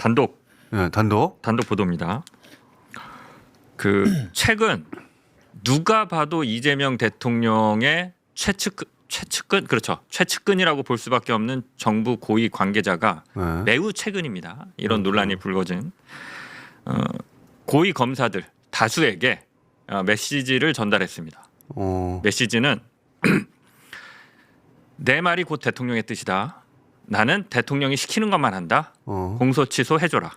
단독 네, 단독 보도입니다. 그 최근 누가 봐도 이재명 대통령의 최측근 그렇죠. 최측근이라고 볼 수밖에 없는 정부 고위 관계자가 네. 매우 최근입니다. 이런 논란이 불거진 고위 검사들 다수에게 메시지를 전달했습니다. 메시지는 내 말이 곧 대통령의 뜻이다. 나는 대통령이 시키는 것만 한다. 공소 취소해줘라.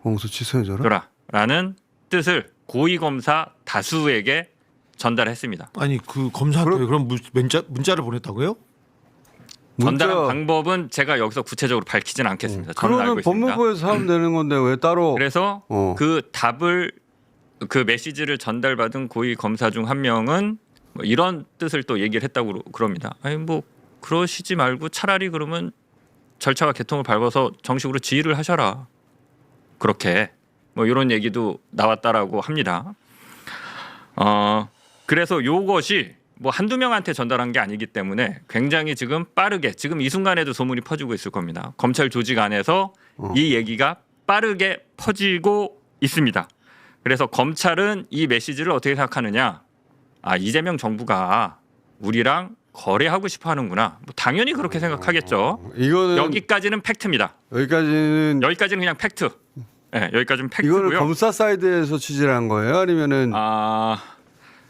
공소 취소해줘라. 라는 뜻을 고위검사 다수에게 전달했습니다. 아니 그 검사한테 그럼 문자를 보냈다고요? 전달한 방법은 제가 여기서 구체적으로 밝히지는 않겠습니다. 저는 그러면 알고 있습니다. 법무부에서 하면 되는 건데 왜 따로? 그래서 그 답을 그 메시지를 전달받은 고위 검사 중 한 명은 뭐 이런 뜻을 또 얘기를 했다고 그럽니다. 아니 뭐 그러시지 말고 차라리 그러면 절차가 개통을 밟아서 정식으로 지휘를 하셔라. 그렇게 뭐 이런 얘기도 나왔다라고 합니다. 그래서 요것이 뭐 한두 명한테 전달한 게 아니기 때문에 굉장히 지금 빠르게 지금 이 순간에도 소문이 퍼지고 있을 겁니다. 검찰 조직 안에서 이 얘기가 빠르게 퍼지고 있습니다. 그래서 검찰은 이 메시지를 어떻게 생각하느냐? 아 이재명 정부가 우리랑 거래하고 싶어 하는구나. 뭐 당연히 그렇게 생각하겠죠. 이거는 여기까지는 팩트입니다. 여기까지는 그냥 팩트. 네, 여기까지는 팩트고요. 이거는 검사 사이드에서 취재를 한 거예요? 아니면은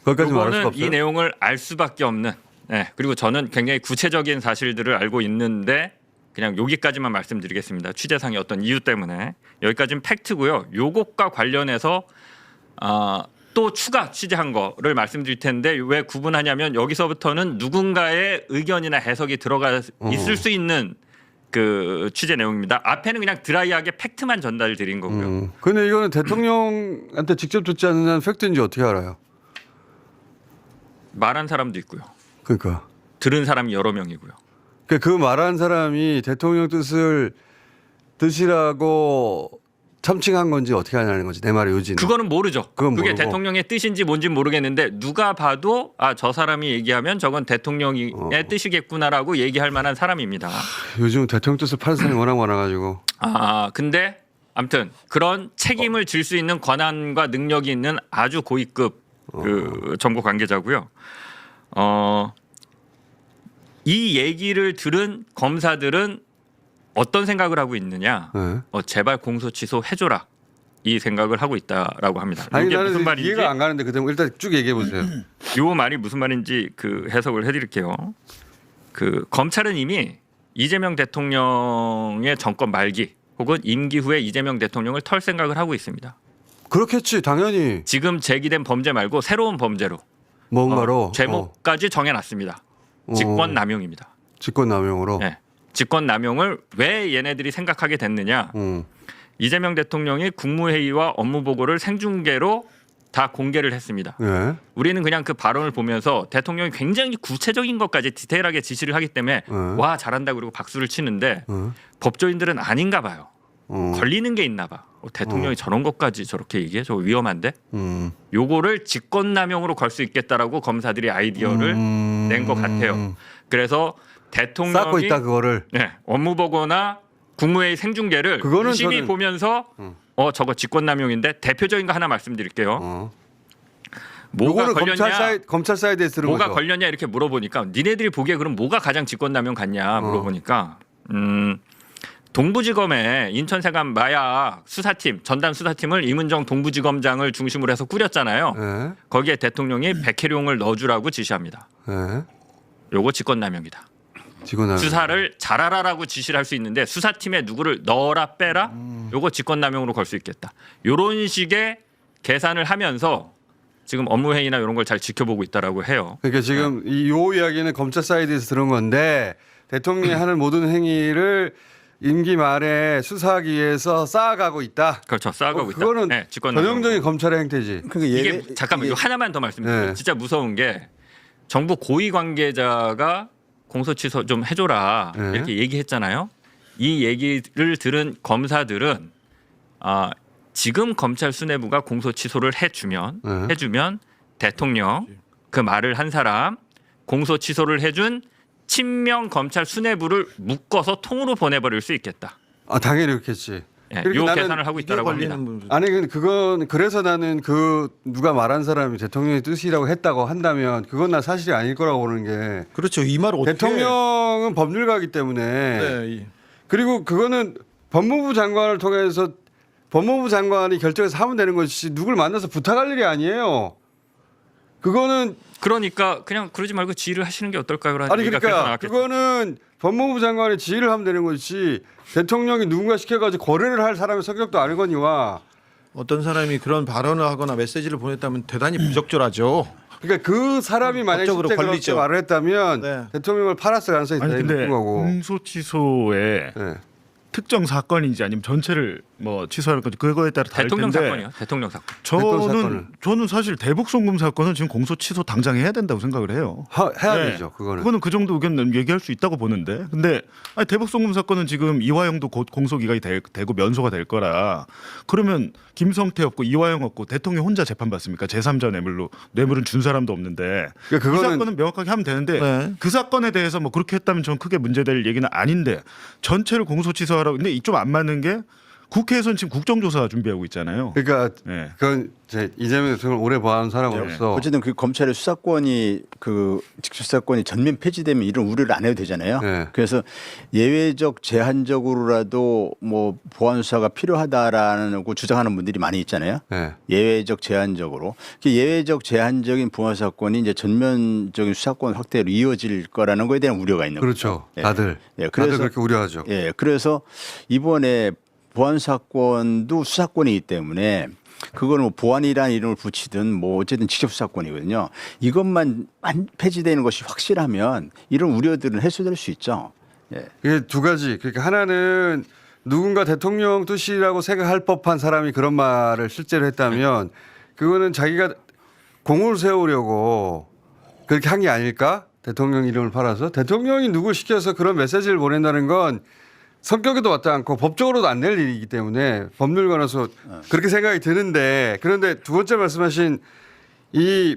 거기까지 말할 수가 이거는 없어요? 이 내용을 알 수밖에 없는. 네, 그리고 저는 굉장히 구체적인 사실들을 알고 있는데 그냥 여기까지만 말씀드리겠습니다. 취재상의 어떤 이유 때문에 여기까지는 팩트고요. 요것과 관련해서 또 추가 취재한 거를 말씀드릴 텐데 왜 구분하냐면 여기서부터는 누군가의 의견이나 해석이 들어가 있을 수 있는 그 취재 내용입니다. 앞에는 그냥 드라이하게 팩트만 전달드린 거고요. 근데 이거는 대통령한테 직접 듣지 않는 한 팩트인지 어떻게 알아요? 말한 사람도 있고요. 그러니까 들은 사람이 여러 명이고요. 그 말한 사람이 대통령 뜻을 뜻이라고 참칭한 건지 어떻게 하냐는 거지. 내 말의 요지는. 그거는 모르죠. 그건 그게 모르고. 대통령의 뜻인지 뭔지 모르겠는데 누가 봐도 저 사람이 얘기하면 저건 대통령의 뜻이겠구나라고 얘기할 만한 사람입니다. 요즘 대통령 뜻을 파는 사람이 워낙 많아가지고. 근데 아무튼 그런 책임을 질 수 있는 권한과 능력이 있는 아주 고위급 그 정보 관계자고요. 이 얘기를 들은 검사들은 어떤 생각을 하고 있느냐? 네. 제발 공소 취소해줘라. 이 생각을 하고 있다라고 합니다. 아니 이게 나는 무슨 말인지 이해가 안 가는데 그때 일단 쭉 얘기해 보세요. 요 말이 무슨 말인지 그 해석을 해드릴게요. 그 검찰은 이미 이재명 대통령의 정권 말기 혹은 임기 후에 이재명 대통령을 털 생각을 하고 있습니다. 그렇겠지 당연히. 지금 제기된 범죄 말고 새로운 범죄로 뭔가로 제목까지 정해놨습니다. 직권남용입니다. 직권남용으로. 네. 직권남용을 왜 얘네들이 생각하게 됐느냐? 이재명 대통령이 국무회의와 업무보고를 생중계로 다 공개를 했습니다. 네. 우리는 그냥 그 발언을 보면서 대통령이 굉장히 구체적인 것까지 디테일하게 지시를 하기 때문에 와 잘한다 그리고 박수를 치는데 법조인들은 아닌가 봐요. 걸리는 게 있나 봐. 대통령이 저런 것까지 저렇게 얘기해? 저거 위험한데? 요거를 직권남용으로 걸 수 있겠다라고 검사들이 아이디어를 낸 것 같아요. 그래서 대통령이 쌓고 있다 그거를. 네, 업무보고나 국무회의 생중계를 그거는 유심히 저는- 보면서 저거 직권남용인데 대표적인 거 하나 말씀드릴게요. 뭐가 요거는 걸렸냐? 검찰 사이드에서 들은 뭐가 거죠. 걸렸냐 이렇게 물어보니까 니네들이 보기에 그럼 뭐가 가장 직권남용 같냐 물어보니까 동부지검에 인천세관 마약 수사팀 전담 수사팀을 이문정 동부지검장을 중심으로 해서 꾸렸잖아요. 네. 거기에 대통령이 백혜룡을 넣어주라고 지시합니다. 네. 요거 직권남용이다. 직권남용. 수사를 잘하라라고 지시를 할 수 있는데 수사팀에 누구를 넣어라 빼라 요거 직권남용으로 걸 수 있겠다. 요런 식의 계산을 하면서 지금 업무회의나 이런 걸 잘 지켜보고 있다라고 해요. 그러니까 지금 요 이야기는 검찰 사이드에서 들은 건데 대통령이 하는 모든 행위를 임기 말에 수사하기 위해서 쌓아가고 있다. 그렇죠. 쌓아가고 있다. 그거는 네, 직권남용. 전형적인 검찰의 행태지. 이게 잠깐만 이거 하나만 더 말씀드릴게요. 네. 진짜 무서운 게 정부 고위 관계자가 공소 취소 좀 해줘라 네. 이렇게 얘기했잖아요. 이 얘기를 들은 검사들은 지금 검찰 수뇌부가 공소 취소를 해주면 대통령 그 말을 한 사람 공소 취소를 해준 친명 검찰 수뇌부를 묶어서 통으로 보내버릴 수 있겠다. 당연히 그렇겠지. 예, 그러니까 요 나는 계산을 하고 이게 있다라고 합니다. 걸리는 문제. 아니 근데 그건 그래서 나는 그 누가 말한 사람이 대통령의 뜻이라고 했다고 한다면 그건 나 사실이 아닐 거라고 보는 게 그렇죠. 이 말을 어떻게 대통령은 법률가이기 때문에 네. 그리고 그거는 법무부 장관을 통해서 법무부 장관이 결정해서 하면 되는 것이지 누굴 만나서 부탁할 일이 아니에요. 그거는 그러니까 그냥 그러지 말고 지휘를 하시는 게 어떨까요라는 아니 얘기가 그래서 그러니까 나왔겠죠. 그거는 법무부 장관이 지휘를 하면 되는 것이지 대통령이 누군가 시켜가지고 거래를 할 사람의 성격도 아니거니와 어떤 사람이 그런 발언을 하거나 메시지를 보냈다면 대단히 부적절하죠. 그러니까 그 사람이 만약 법적으로 실제 그렇게 걸리죠. 말을 했다면 네. 대통령을 팔았을 가능성이 아니 대단히 근데 높은 거고. 공소취소에 네. 특정 사건인지 아니면 전체를 뭐 취소할 건지 그거에 따라 다를 대통령 텐데 사건이요. 대통령 사건. 대통령 사건을. 저는 사실 대북 송금 사건은 지금 공소 취소 당장 해야 된다고 생각을 해요. 해야 네. 되죠. 그거는. 그거는 그 정도 의견 얘기할 수 있다고 보는데, 근데 아니, 대북 송금 사건은 지금 이화영도 곧 공소 기각이 되고 면소가 될 거라. 그러면 김성태 없고 이화영 없고 대통령 혼자 재판 받습니까? 제3자 뇌물은 준 사람도 없는데 그러니까 그 그거는- 사건은 명확하게 하면 되는데 네. 그 사건에 대해서 뭐 그렇게 했다면 전 크게 문제될 얘기는 아닌데 전체를 공소 취소하라고. 근데 좀 안 맞는 게 국회에서는 지금 국정조사 준비하고 있잖아요. 그러니까 네. 그건 제 이재명 대통령을 오래 봐온 사람으로서 어쨌든 그 검찰의 수사권이 그 직접 수사권이 전면 폐지되면 이런 우려를 안 해도 되잖아요. 네. 그래서 예외적 제한적으로라도 뭐 보안 수사가 필요하다라는 거 주장하는 분들이 많이 있잖아요. 네. 예외적 제한적으로 그 예외적 제한적인 보안 수사권이 이제 전면적인 수사권 확대로 이어질 거라는 거에 대한 우려가 있는 그렇죠. 예. 다들 예, 다들 그래서- 그렇게 우려하죠. 거죠. 예, 그래서 이번에 보안 사건도 수사권이기 때문에 그걸 뭐 보안이라는 이름을 붙이든 뭐 어쨌든 직접 수사권이거든요. 이것만 폐지되는 것이 확실하면 이런 우려들은 해소될 수 있죠. 예. 이게 두 가지. 그러니까 하나는 누군가 대통령 뜻이라고 생각할 법한 사람이 그런 말을 실제로 했다면 그거는 자기가 공을 세우려고 그렇게 한 게 아닐까? 대통령 이름을 팔아서 대통령이 누굴 시켜서 그런 메시지를 보낸다는 건 성격에도 맞지 않고 법적으로도 안 될 일이기 때문에 법률가로서 그렇게 생각이 드는데 그런데 두 번째 말씀하신 이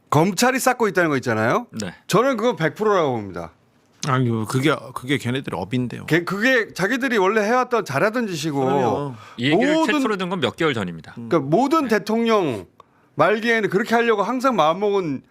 검찰이 쌓고 있다는 거 있잖아요. 네. 저는 그건 100%라고 봅니다. 아니요, 그게 걔네들의 업인데요. 그게 자기들이 원래 해왔던 잘하던 짓이고 그럼요. 이 얘기를 모든- 최초로 든 건 몇 개월 전입니다. 그러니까 모든 대통령 말기에는 그렇게 하려고 항상 마음먹은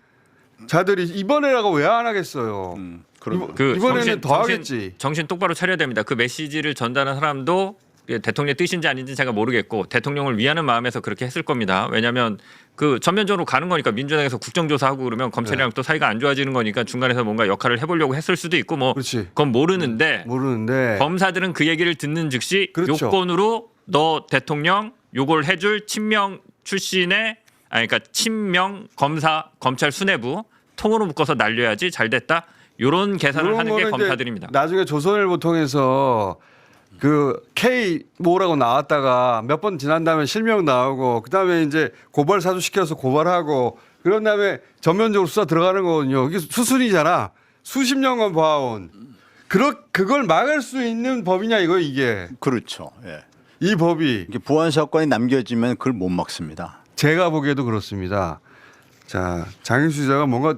자들이 이번에라고 왜 안 하겠어요. 그 이번에는 더 하겠지. 정신 똑바로 차려야 됩니다. 그 메시지를 전달한 사람도 대통령의 뜻인지 아닌지 제가 모르겠고 대통령을 위하는 마음에서 그렇게 했을 겁니다. 왜냐하면 그 전면적으로 가는 거니까 민주당에서 국정조사하고 그러면 검찰이랑 네. 또 사이가 안 좋아지는 거니까 중간에서 뭔가 역할을 해보려고 했을 수도 있고 뭐 그렇지. 그건 모르는데 모르는데 검사들은 그 얘기를 듣는 즉시 그렇죠. 요건으로 너 대통령 요걸 해줄 친명 출신의 그러니까 친명 검사 검찰 수뇌부 통으로 묶어서 날려야지 잘 됐다. 요런 계산을 이런 하는 게 거는 이제 검사들입니다. 나중에 조선일보 통해서 그 K 뭐라고 나왔다가 몇 번 지난 다음에 실명 나오고 그다음에 이제 고발 사주 시켜서 고발하고 그런 다음에 전면적으로 수사 들어가는 거거든요. 이게 수순이잖아. 수십 년간 봐온. 그걸 막을 수 있는 법이냐 이거 이게 그렇죠. 예. 이 법이 이게 보안 사건이 남겨지면 그걸 못 막습니다. 제가 보기에도 그렇습니다. 자 장윤수 기자가 뭔가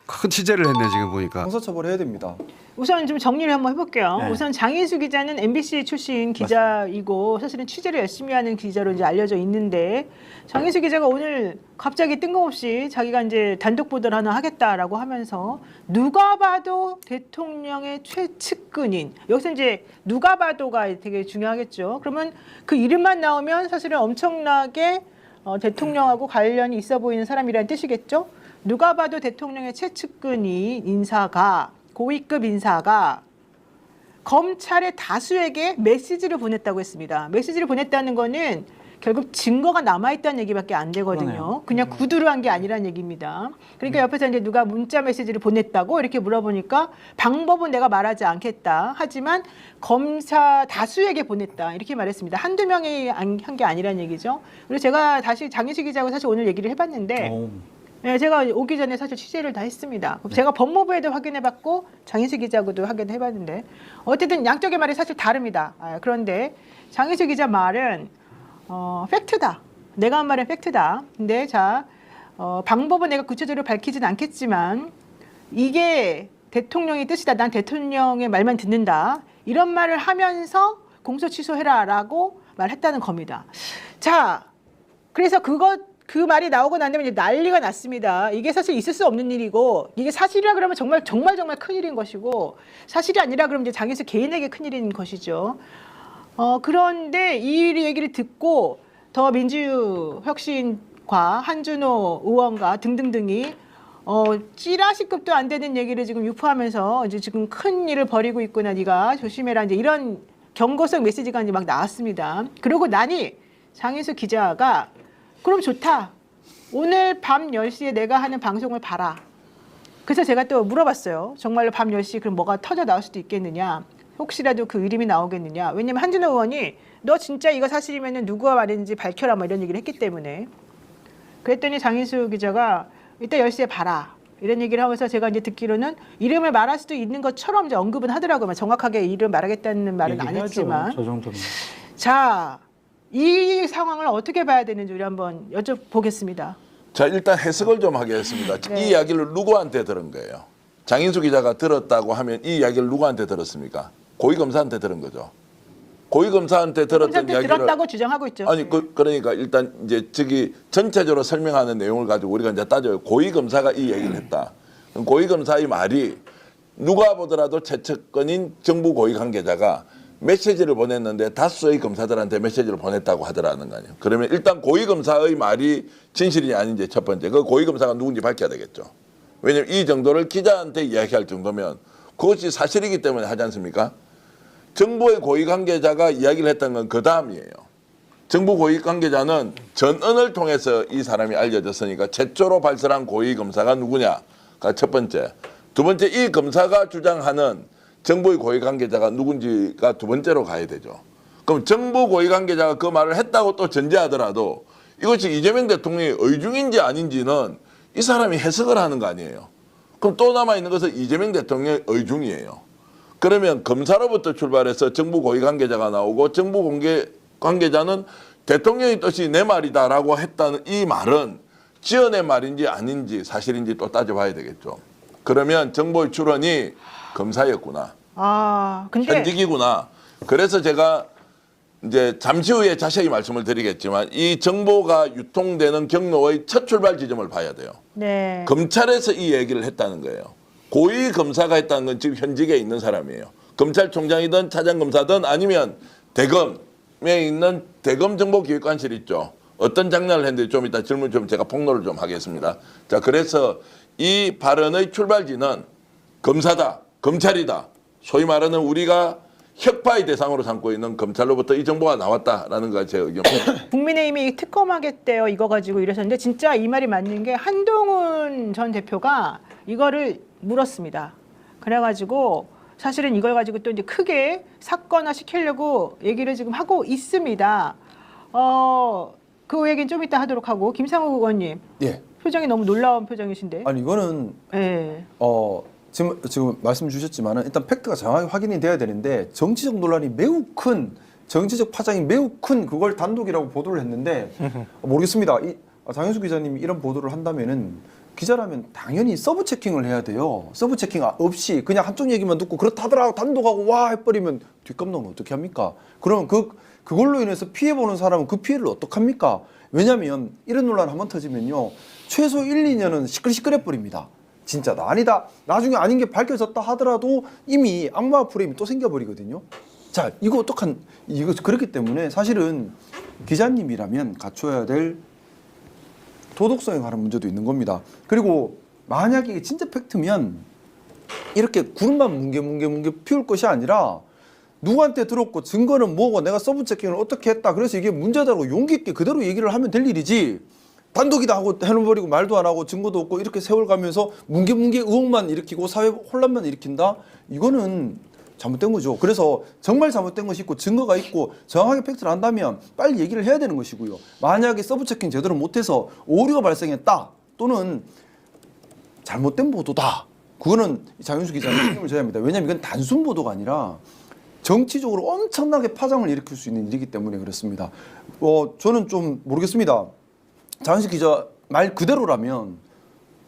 큰 취재를 했네 지금 보니까. 형사처벌해야 됩니다. 우선 좀 정리를 한번 해볼게요. 네. 우선 장인수 기자는 MBC 출신 기자이고 사실은 취재를 열심히 하는 기자로 이제 알려져 있는데 장인수 기자가 오늘 갑자기 뜬금없이 자기가 이제 단독 보도를 하나 하겠다라고 하면서 누가 봐도 대통령의 최측근인 여기서 이제 누가 봐도가 되게 중요하겠죠. 그러면 그 이름만 나오면 사실은 엄청나게 대통령하고 관련이 있어 보이는 사람이라는 뜻이겠죠. 누가 봐도 대통령의 최측근인 인사가 고위급 인사가 검찰의 다수에게 메시지를 보냈다고 했습니다. 메시지를 보냈다는 거는 결국 증거가 남아있다는 얘기밖에 안 되거든요. 그냥 구두로 한 게 아니라는 얘기입니다. 그러니까 옆에서 이제 누가 문자 메시지를 보냈다고 이렇게 물어보니까 방법은 내가 말하지 않겠다. 하지만 검사 다수에게 보냈다. 이렇게 말했습니다. 한두 명이 한 게 아니라는 얘기죠. 그래서 제가 다시 장윤식 기자하고 사실 오늘 얘기를 해봤는데 네, 제가 오기 전에 사실 취재를 다 했습니다. 제가 법무부에도 확인해봤고 장인수 기자하고도 확인해봤는데 어쨌든 양쪽의 말이 사실 다릅니다. 그런데 장인수 기자 말은 팩트다. 내가 한 말은 팩트다. 근데 자 방법은 내가 구체적으로 밝히진 않겠지만 이게 대통령의 뜻이다. 난 대통령의 말만 듣는다. 이런 말을 하면서 공소 취소해라라고 말했다는 겁니다. 자, 그래서 그 말이 나오고 난 다음에 이제 난리가 났습니다. 이게 사실 있을 수 없는 일이고 이게 사실이라 그러면 정말 큰일인 것이고 사실이 아니라 그러면 이제 장인수 개인에게 큰일인 것이죠. 그런데 이 얘기를 듣고 더 민주혁신과 한준호 의원과 등등등이 찌라시급도 안 되는 얘기를 지금 유포하면서 이제 지금 큰 일을 벌이고 있구나 네가 조심해라 이제 이런 경고성 메시지가 이제 막 나왔습니다. 그러고 나니 장인수 기자가 그럼 좋다. 오늘 밤 10시에 내가 하는 방송을 봐라. 그래서 제가 또 물어봤어요. 정말로 밤 10시 그럼 뭐가 터져 나올 수도 있겠느냐. 혹시라도 그 이름이 나오겠느냐. 왜냐면 한준호 의원이 너 진짜 이거 사실이면 누구가 말했는지 밝혀라 뭐 이런 얘기를 했기 때문에. 그랬더니 장인수 기자가 이따 10시에 봐라. 이런 얘기를 하면서 제가 이제 듣기로는 이름을 말할 수도 있는 것처럼 이제 언급은 하더라고요. 정확하게 이름 말하겠다는 말은 안 했지만. 저 정도면. 자, 이 상황을 어떻게 봐야 되는지 우리 한번 여쭤보겠습니다. 자, 일단 해석을 좀 하겠습니다. 네. 이 이야기를 누구한테 들은 거예요? 장인수 기자가 들었다고 하면 이 이야기를 누구한테 들었습니까? 고위검사한테 들은 거죠. 고위검사한테 들었던 이야기를 들었다고 주장하고 있죠. 아니 그러니까 일단 이제 저기 전체적으로 설명하는 내용을 가지고 우리가 이제 따져요. 고위검사가 이 얘기를 했다. 그럼 고위검사의 말이 누가 보더라도 최측근인 정부 고위 관계자가 메시지를 보냈는데 다수의 검사들한테 메시지를 보냈다고 하더라는 거 아니에요. 그러면 일단 고위검사의 말이 진실이 아닌지 첫 번째. 그 고위검사가 누군지 밝혀야 되겠죠. 왜냐하면 이 정도를 기자한테 이야기할 정도면 그것이 사실이기 때문에 하지 않습니까? 정부의 고위 관계자가 이야기를 했던 건 그 다음이에요. 정부 고위 관계자는 전언을 통해서 이 사람이 알려졌으니까 최초로 발설한 고위 검사가 누구냐가 첫 번째. 두 번째, 이 검사가 주장하는 정부의 고위 관계자가 누군지가 두 번째로 가야 되죠. 그럼 정부 고위 관계자가 그 말을 했다고 또 전제하더라도 이것이 이재명 대통령의 의중인지 아닌지는 이 사람이 해석을 하는 거 아니에요. 그럼 또 남아있는 것은 이재명 대통령의 의중이에요. 그러면 검사로부터 출발해서 정부 고위 관계자가 나오고 정부 관계자는 대통령의 뜻이 내 말이다라고 했다는 이 말은 지어낸 말인지 아닌지 사실인지 또 따져봐야 되겠죠. 그러면 정보의 출원이 검사였구나. 근데 현직이구나. 그래서 제가 이제 잠시 후에 자세히 말씀을 드리겠지만 이 정보가 유통되는 경로의 첫 출발 지점을 봐야 돼요. 네. 검찰에서 이 얘기를 했다는 거예요. 고위 검사가 했다는 건 지금 현직에 있는 사람이에요. 검찰총장이든 차장검사든 아니면 대검에 있는 대검 정보기획관실 있죠. 어떤 장난을 했는데 좀 이따 질문 좀 제가 폭로를 좀 하겠습니다. 자, 그래서 이 발언의 출발지는 검사다, 검찰이다. 소위 말하는 우리가 혁파의 대상으로 삼고 있는 검찰로부터 이 정보가 나왔다라는 거 제 의견입니다. 국민의힘이 특검하겠대요 이거 가지고 이러셨는데 진짜 이 말이 맞는 게 한동훈 전 대표가 이거를 물었습니다. 그래가지고 사실은 이걸 가지고 또 이제 크게 사건화 시키려고 얘기를 지금 하고 있습니다. 그 얘기는 좀 이따 하도록 하고 김상욱 의원님 예. 표정이 너무 놀라운 표정이신데. 아니 이거는 예. 지금 말씀 주셨지만은 일단 팩트가 정확히 확인이 돼야 되는데 정치적 논란이 매우 큰 정치적 파장이 매우 큰 그걸 단독이라고 보도를 했는데 모르겠습니다. 장현수 기자님이 이런 보도를 한다면은 기자라면 당연히 서브 체킹을 해야 돼요. 서브 체킹 없이 그냥 한쪽 얘기만 듣고 그렇다더라고 단독하고 와 해버리면 뒷감독은 어떻게 합니까? 그러면 그걸로 인해서 피해 보는 사람은 그 피해를 어떻게 합니까? 왜냐하면 이런 논란 한번 터지면요 최소 1, 2년은 시끌시끌해 버립니다. 진짜다 아니다 나중에 아닌 게 밝혀졌다 하더라도 이미 악마 프레임이 또 생겨버리거든요. 자 이거 이거 그렇기 때문에 사실은 기자님이라면 갖춰야 될 도덕성에 관한 문제도 있는 겁니다. 그리고 만약에 이게 진짜 팩트면 이렇게 구름만 뭉게 피울 것이 아니라 누구한테 들었고 증거는 뭐고 내가 서브 체킹을 어떻게 했다 그래서 이게 문제다라고 용기 있게 그대로 얘기를 하면 될 일이지 단독이다 하고 해놓버리고 말도 안 하고 증거도 없고 이렇게 세월 가면서 뭉게 의혹만 일으키고 사회 혼란만 일으킨다? 이거는 잘못된 거죠. 그래서 정말 잘못된 것이 있고 증거가 있고 정확하게 팩트를 안다면 빨리 얘기를 해야 되는 것이고요. 만약에 서브 체킹 제대로 못해서 오류가 발생했다 또는 잘못된 보도다. 그거는 장윤수 기자는 책임을 져야 합니다. 왜냐하면 이건 단순 보도가 아니라 정치적으로 엄청나게 파장을 일으킬 수 있는 일이기 때문에 그렇습니다. 저는 좀 모르겠습니다. 장윤수 기자 말 그대로라면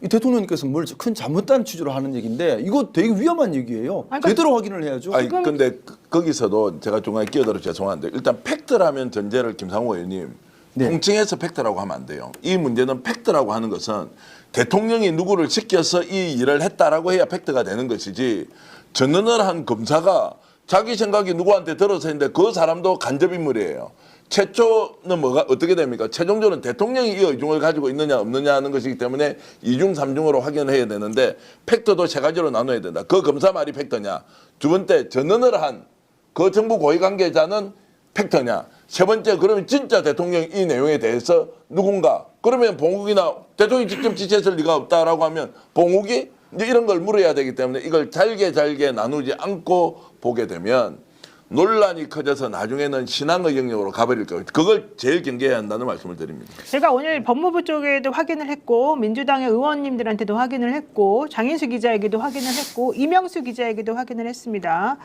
이 대통령님께서 뭘 큰 잘못된 취지로 하는 얘기인데 이거 되게 위험한 얘기예요. 그러니까 제대로 확인을 해야죠. 아니 근데 거기서도 제가 중간에 끼어들어 죄송한데 일단 팩트라면 전제를 김상호 의원님 네. 통칭해서 팩트라고 하면 안 돼요. 이 문제는 팩트라고 하는 것은 대통령이 누구를 시켜서 이 일을 했다라고 해야 팩트가 되는 것이지 전언을 한 검사가 자기 생각이 누구한테 들어서 했는데 그 사람도 간접인물이에요. 최초는 뭐가 어떻게 됩니까? 최종적으로는 대통령이 이 의중을 가지고 있느냐 없느냐 하는 것이기 때문에 2중 3중으로 확인해야 되는데 팩트도 세 가지로 나눠야 된다. 그 검사 말이 팩트냐? 두 번째 전언을 한 그 정부 고위 관계자는 팩트냐? 세 번째 그러면 진짜 대통령이 이 내용에 대해서 누군가 그러면 봉욱이나 대통령이 직접 지시했을 리가 없다라고 하면 봉욱이 이제 이런 걸 물어야 되기 때문에 이걸 잘게 나누지 않고 보게 되면 논란이 커져서 나중에는 신앙의 영역으로 가버릴 거예요. 그걸 제일 경계해야 한다는 말씀을 드립니다. 제가 오늘 법무부 쪽에도 확인을 했고 민주당의 의원님들한테도 확인을 했고 장인수 기자에게도 확인을 했고 이명수 기자에게도 확인을 했습니다.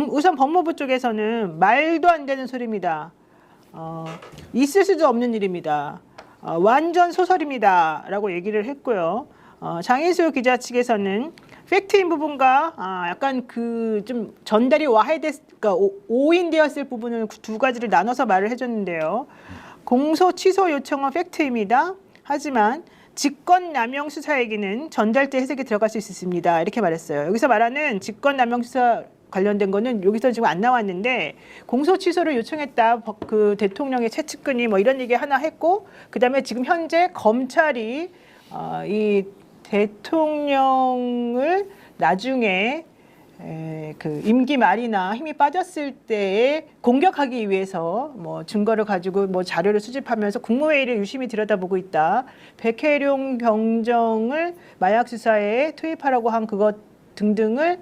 우선 법무부 쪽에서는 말도 안 되는 소리입니다. 있을 수도 없는 일입니다. 완전 소설입니다. 라고 얘기를 했고요. 장인수 기자 측에서는 팩트인 부분과 약간 그 좀 전달이 그러니까 오인되었을 부분을 두 가지를 나눠서 말을 해줬는데요. 공소 취소 요청은 팩트입니다. 하지만 직권남용 수사에게는 전달대 해석이 들어갈 수 있습니다. 이렇게 말했어요. 여기서 말하는 직권남용 수사 관련된 거는 여기서 지금 안 나왔는데 공소 취소를 요청했다. 그 대통령의 최측근이 뭐 이런 얘기 하나 했고 그다음에 지금 현재 검찰이 이 대통령을 나중에 그 임기 말이나 힘이 빠졌을 때에 공격하기 위해서 뭐 증거를 가지고 뭐 자료를 수집하면서 국무회의를 유심히 들여다보고 있다. 백혜룡 병정을 마약 수사에 투입하라고 한 그것 등등을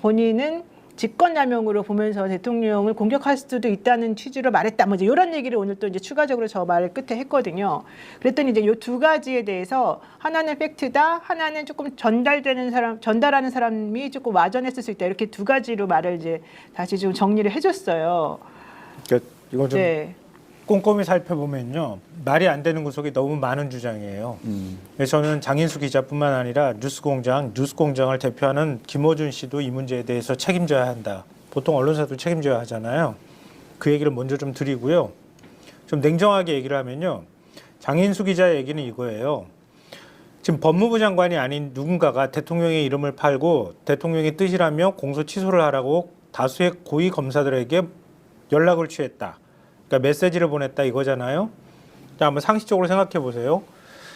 본인은 직권남용으로 보면서 대통령을 공격할 수도 있다는 취지로 말했다. 뭐 이제 이런 얘기를 오늘 또 이제 추가적으로 저 말 끝에 했거든요. 그랬더니 이제 이 두 가지에 대해서 하나는 팩트다, 하나는 조금 전달하는 사람이 조금 와전했을 수 있다. 이렇게 두 가지로 말을 이제 다시 좀 정리를 해줬어요. 그러니까 이거 좀 네. 꼼꼼히 살펴보면요, 말이 안 되는 구석이 너무 많은 주장이에요. 그래서 저는 장인수 기자뿐만 아니라 뉴스공장을 대표하는 김어준 씨도 이 문제에 대해서 책임져야 한다. 보통 언론사도 책임져야 하잖아요. 그 얘기를 먼저 좀 드리고요. 좀 냉정하게 얘기를 하면요, 장인수 기자의 얘기는 이거예요. 지금 법무부 장관이 아닌 누군가가 대통령의 이름을 팔고 대통령의 뜻이라며 공소 취소를 하라고 다수의 고위 검사들에게 연락을 취했다. 그러니까 메시지를 보냈다 이거잖아요. 자, 한번 상식적으로 생각해 보세요.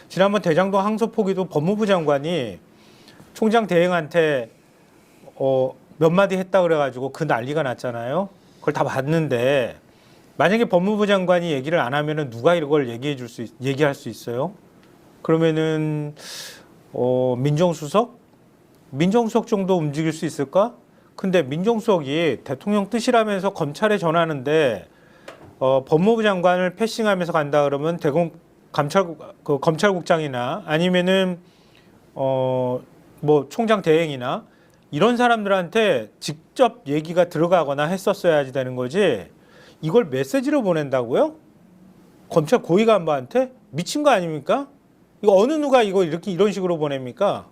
지난번 대장동 항소 포기도 법무부 장관이 총장 대행한테 몇 마디 했다 그래가지고 그 난리가 났잖아요. 그걸 다 봤는데 만약에 법무부 장관이 얘기를 안 하면은 누가 이걸 얘기할 수 있어요? 그러면은 민정수석 정도 움직일 수 있을까? 근데 민정수석이 대통령 뜻이라면서 검찰에 전하는데 법무부 장관을 패싱하면서 간다 그러면 검찰국장이나 아니면은 뭐 총장 대행이나 이런 사람들한테 직접 얘기가 들어가거나 했었어야지 되는 거지. 이걸 메시지로 보낸다고요? 검찰 고위 간부한테? 미친 거 아닙니까? 이거 어느 누가 이런 식으로 보냅니까?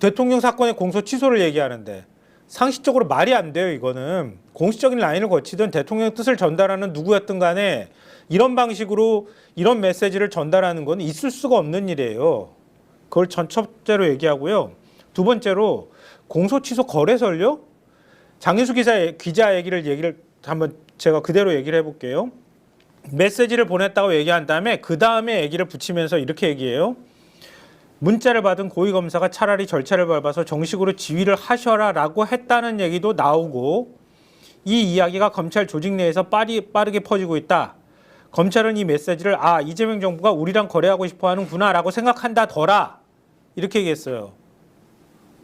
대통령 사건의 공소 취소를 얘기하는데 상식적으로 말이 안 돼요. 이거는 공식적인 라인을 거치든 대통령의 뜻을 전달하는 누구였든 간에 이런 방식으로 이런 메시지를 전달하는 건 있을 수가 없는 일이에요. 그걸 첫째로 얘기하고요. 두 번째로 공소 취소 거래설요? 장인수 기자 얘기를 한번 제가 그대로 얘기를 해볼게요. 메시지를 보냈다고 얘기한 다음에 그 다음에 얘기를 붙이면서 이렇게 얘기해요. 문자를 받은 고위검사가 차라리 절차를 밟아서 정식으로 지휘를 하셔라라고 했다는 얘기도 나오고 이 이야기가 검찰 조직 내에서 빠르게 퍼지고 있다. 검찰은 이 메시지를 이재명 정부가 우리랑 거래하고 싶어 하는구나라고 생각한다더라. 이렇게 얘기했어요.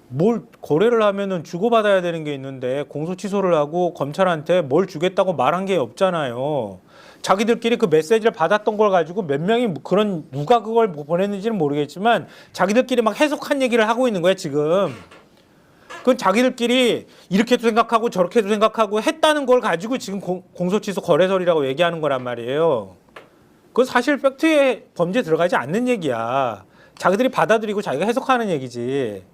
뭘 거래를 하면은 주고받아야 되는 게 있는데 공소 취소를 하고 검찰한테 뭘 주겠다고 말한 게 없잖아요. 자기들끼리 그 메시지를 받았던 걸 가지고 몇 명이 누가 그걸 보냈는지는 모르겠지만 자기들끼리 막 해석한 얘기를 하고 있는 거야 지금. 그건 자기들끼리 이렇게도 생각하고 저렇게도 생각하고 했다는 걸 가지고 지금 공소취소 거래설이라고 얘기하는 거란 말이에요. 그건 사실 팩트에 범죄 들어가지 않는 얘기야. 자기들이 받아들이고 자기가 해석하는 얘기지.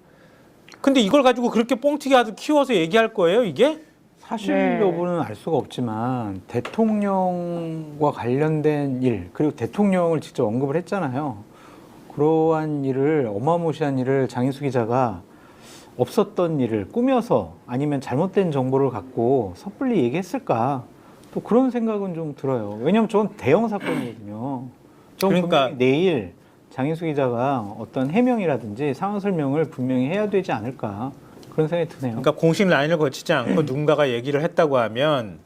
근데 이걸 가지고 그렇게 뻥튀기 하듯 키워서 얘기할 거예요, 이게? 사실 네. 여부는 알 수가 없지만 대통령과 관련된 일 그리고 대통령을 직접 언급을 했잖아요. 그러한 일을 어마무시한 일을 장인수 기자가 없었던 일을 꾸며서 아니면 잘못된 정보를 갖고 섣불리 얘기했을까? 또 그런 생각은 좀 들어요. 왜냐하면 저건 대형 사건이거든요. 전 그러니까 분명히 내일 장인수 기자가 어떤 해명이라든지 상황 설명을 분명히 해야 되지 않을까 그런 생각이 드네요. 그러니까 공식 라인을 거치지 않고 누군가가 얘기를 했다고 하면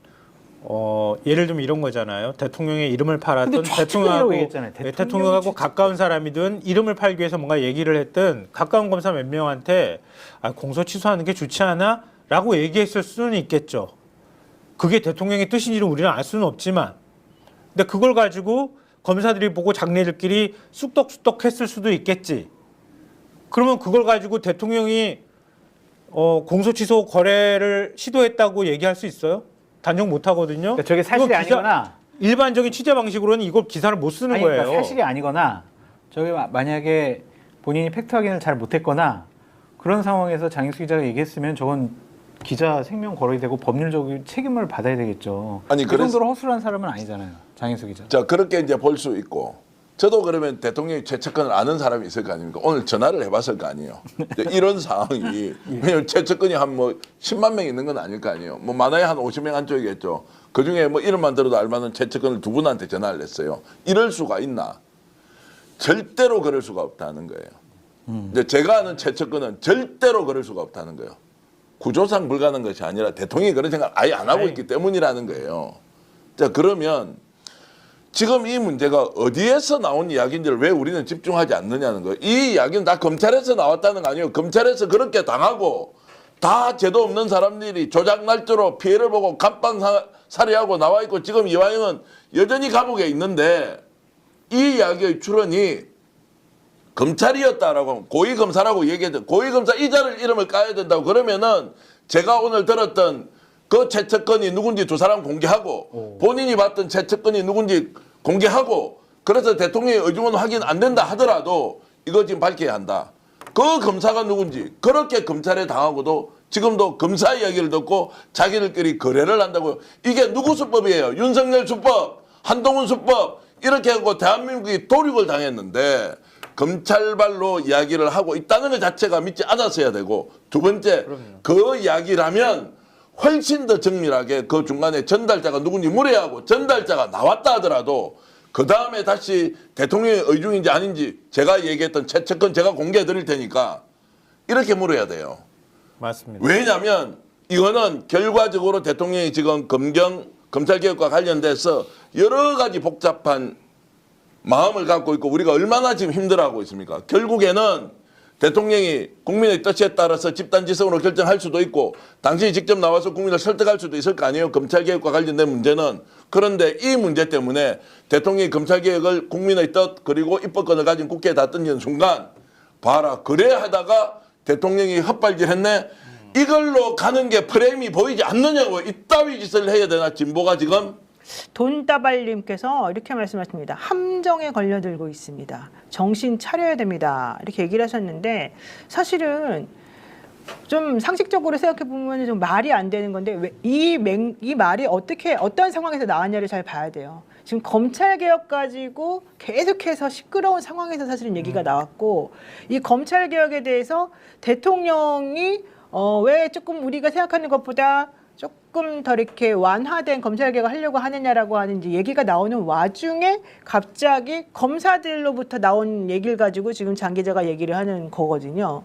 예를 들면 이런 거잖아요. 대통령의 이름을 팔았던 근데 최측근이라고 얘기했잖아요. 대통령하고 최측근. 가까운 사람이든 이름을 팔기 위해서 뭔가 얘기를 했든 가까운 검사 몇 명한테 공소 취소하는 게 좋지 않아? 라고 얘기했을 수는 있겠죠. 그게 대통령의 뜻인지는 우리는 알 수는 없지만 근데 그걸 가지고 검사들이 보고 장례들끼리 쑥덕쑥덕 했을 수도 있겠지. 그러면 그걸 가지고 대통령이 공소 취소 거래를 시도했다고 얘기할 수 있어요? 단정 못 하거든요. 그러니까 저게 사실이 이거 아니거나 일반적인 취재 방식으로는 이걸 기사를 못 쓰는 아니, 거예요. 그러니까 사실이 아니거나 저게 만약에 본인이 팩트 확인을 잘 못했거나 그런 상황에서 장인수 기자가 얘기했으면 저건 기자 생명 거론이 되고 법률적인 책임을 받아야 되겠죠. 아니, 그 그래서- 정도로 허술한 사람은 아니잖아요. 장인수 기자. 자, 그렇게 이제 볼 수 있고 저도 그러면 대통령이 최측근을 아는 사람이 있을 거 아닙니까? 오늘 전화를 해봤을 거 아니에요. 이제 이런 상황이 왜냐면 최측근이 한 뭐 10만 명 있는 건 아닐 거 아니에요. 뭐 많아야 한 50명 한쪽이겠죠. 그 중에 뭐 이름만 들어도 알만한 최측근을 두 분한테 전화를 했어요. 이럴 수가 있나? 절대로 그럴 수가 없다는 거예요. 이제 제가 아는 최측근은 절대로 그럴 수가 없다는 거예요. 구조상 불가능한 것이 아니라 대통령이 그런 생각 아예 안 하고 있기 때문이라는 거예요. 자, 그러면 지금 이 문제가 어디에서 나온 이야기인지를 왜 우리는 집중하지 않느냐는 거예요. 이 이야기는 다 검찰에서 나왔다는 거 아니에요. 검찰에서 그렇게 당하고 다 죄도 없는 사람들이 조작 날조로 피해를 보고 감방 살해하고 나와 있고 지금 이화영은 여전히 감옥에 있는데 이 이야기의 출원이 검찰이었다라고 하면 고위검사라고 얘기해도 고위검사 이자를 이름을 까야 된다고 그러면은 제가 오늘 들었던 그 최측근이 누군지 두 사람 공개하고 본인이 봤던 최측근이 누군지 공개하고 그래서 대통령의 의중은 확인 안 된다 하더라도 이거 지금 밝혀야 한다. 그 검사가 누군지 그렇게 검찰에 당하고도 지금도 검사 이야기를 듣고 자기들끼리 거래를 한다고요. 이게 누구 수법이에요? 윤석열 수법, 한동훈 수법 이렇게 하고 대한민국이 도륙을 당했는데 검찰발로 이야기를 하고 있다는 것 자체가 믿지 않았어야 되고 두 번째 그 이야기라면 훨씬 더 정밀하게 그 중간에 전달자가 누군지 물어야 하고 전달자가 나왔다 하더라도 그 다음에 다시 대통령의 의중인지 아닌지 제가 얘기했던 최측근 제가 공개해 드릴 테니까 이렇게 물어야 돼요. 맞습니다. 왜냐하면 이거는 결과적으로 대통령이 지금 검찰개혁과 관련돼서 여러 가지 복잡한 마음을 갖고 있고 우리가 얼마나 지금 힘들어하고 있습니까? 결국에는 대통령이 국민의 뜻에 따라서 집단지성으로 결정할 수도 있고 당신이 직접 나와서 국민을 설득할 수도 있을 거 아니에요. 검찰개혁과 관련된 문제는. 그런데 이 문제 때문에 대통령이 검찰개혁을 국민의 뜻 그리고 입법권을 가진 국회에 다 던지는 순간 봐라 그래 하다가 대통령이 헛발질했네. 이걸로 가는 게 프레임이 보이지 않느냐고. 이따위 짓을 해야 되나 진보가 지금. 돈다발님께서 이렇게 말씀하십니다. 함정에 걸려들고 있습니다. 정신 차려야 됩니다. 이렇게 얘기를 하셨는데 사실은 좀 상식적으로 생각해 보면 좀 말이 안 되는 건데 왜 이 말이 어떤 상황에서 나왔냐를 잘 봐야 돼요. 지금 검찰 개혁 가지고 계속해서 시끄러운 상황에서 사실은 얘기가 나왔고 이 검찰 개혁에 대해서 대통령이 왜 조금 우리가 생각하는 것보다 조금 더 이렇게 완화된 검찰 개혁을 하려고 하느냐라고 하는 이제 얘기가 나오는 와중에 갑자기 검사들로부터 나온 얘기를 가지고 지금 장 기자가 얘기를 하는 거거든요.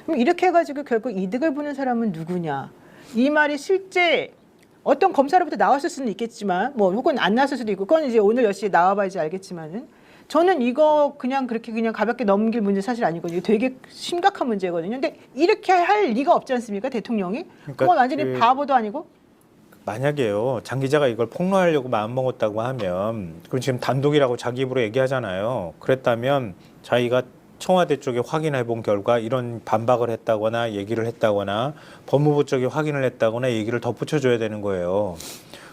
그럼 이렇게 해가지고 결국 이득을 보는 사람은 누구냐? 이 말이 실제 어떤 검사로부터 나왔을 수는 있겠지만 뭐 혹은 안 나왔을 수도 있고 그건 이제 오늘 10시에 나와봐야지 알겠지만은 저는 이거 그냥 그렇게 그냥 가볍게 넘길 문제 사실 아니거든요. 되게 심각한 문제거든요. 근데 이렇게 할 리가 없지 않습니까? 대통령이? 그러니까 그건 완전히 바보도 아니고. 만약에요 장 기자가 이걸 폭로하려고 마음먹었다고 하면 그럼 지금 단독이라고 자기 입으로 얘기하잖아요. 그랬다면 자기가 청와대 쪽에 확인해 본 결과 이런 반박을 했다거나 얘기를 했다거나 법무부 쪽에 확인을 했다거나 얘기를 덧붙여줘야 되는 거예요.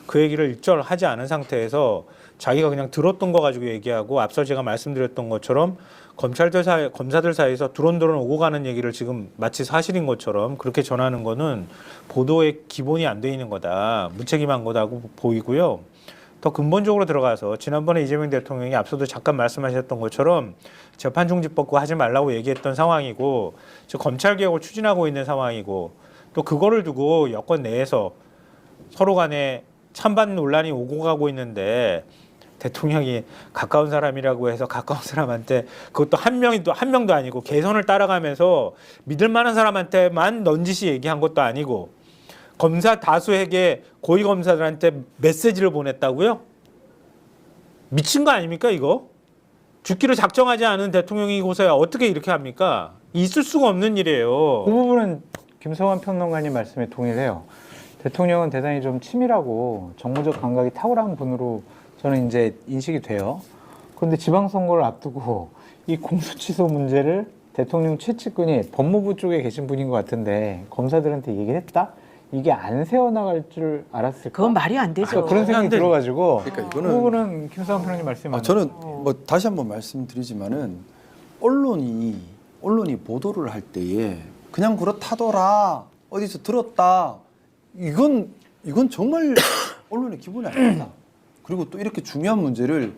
그 얘기를 일절 하지 않은 상태에서 자기가 그냥 들었던 거 가지고 얘기하고 앞서 제가 말씀드렸던 것처럼 검사들 사이에서 두런두런 오고 가는 얘기를 지금 마치 사실인 것처럼 그렇게 전하는 거는 보도의 기본이 안 돼 있는 거다. 무책임한 거다고 보이고요. 더 근본적으로 들어가서 지난번에 이재명 대통령이 앞서도 잠깐 말씀하셨던 것처럼 재판 중지법과 하지 말라고 얘기했던 상황이고 즉 검찰 개혁을 추진하고 있는 상황이고 또 그거를 두고 여권 내에서 서로 간에 찬반 논란이 오고 가고 있는데 대통령이 가까운 사람이라고 해서 가까운 사람한테 그것도 한 명도 아니고 개선을 따라가면서 믿을 만한 사람한테만 넌지시 얘기한 것도 아니고 검사 다수에게 고위 검사들한테 메시지를 보냈다고요? 미친 거 아닙니까 이거? 죽기로 작정하지 않은 대통령이고서야 어떻게 이렇게 합니까? 있을 수가 없는 일이에요. 그 부분은 김성환 평론가님 말씀에 동의를 해요. 대통령은 대단히 좀 치밀하고 정무적 감각이 탁월한 분으로 저는 이제 인식이 돼요. 그런데 지방선거를 앞두고 이 공수처 문제를 대통령 최측근이 법무부 쪽에 계신 분인 것 같은데 검사들한테 얘기를 했다? 이게 안 세워나갈 줄 알았을까? 그건 말이 안 되죠. 그런 생각이 들어가지고 그러니까 그 이거는 부분은 김성환 평론가님 말씀이 맞는 저는 뭐 다시 한번 말씀드리지만은 언론이 보도를 할 때에 그냥 그렇다더라 어디서 들었다 이건 정말 언론의 기본이 아닙니다. 그리고 또 이렇게 중요한 문제를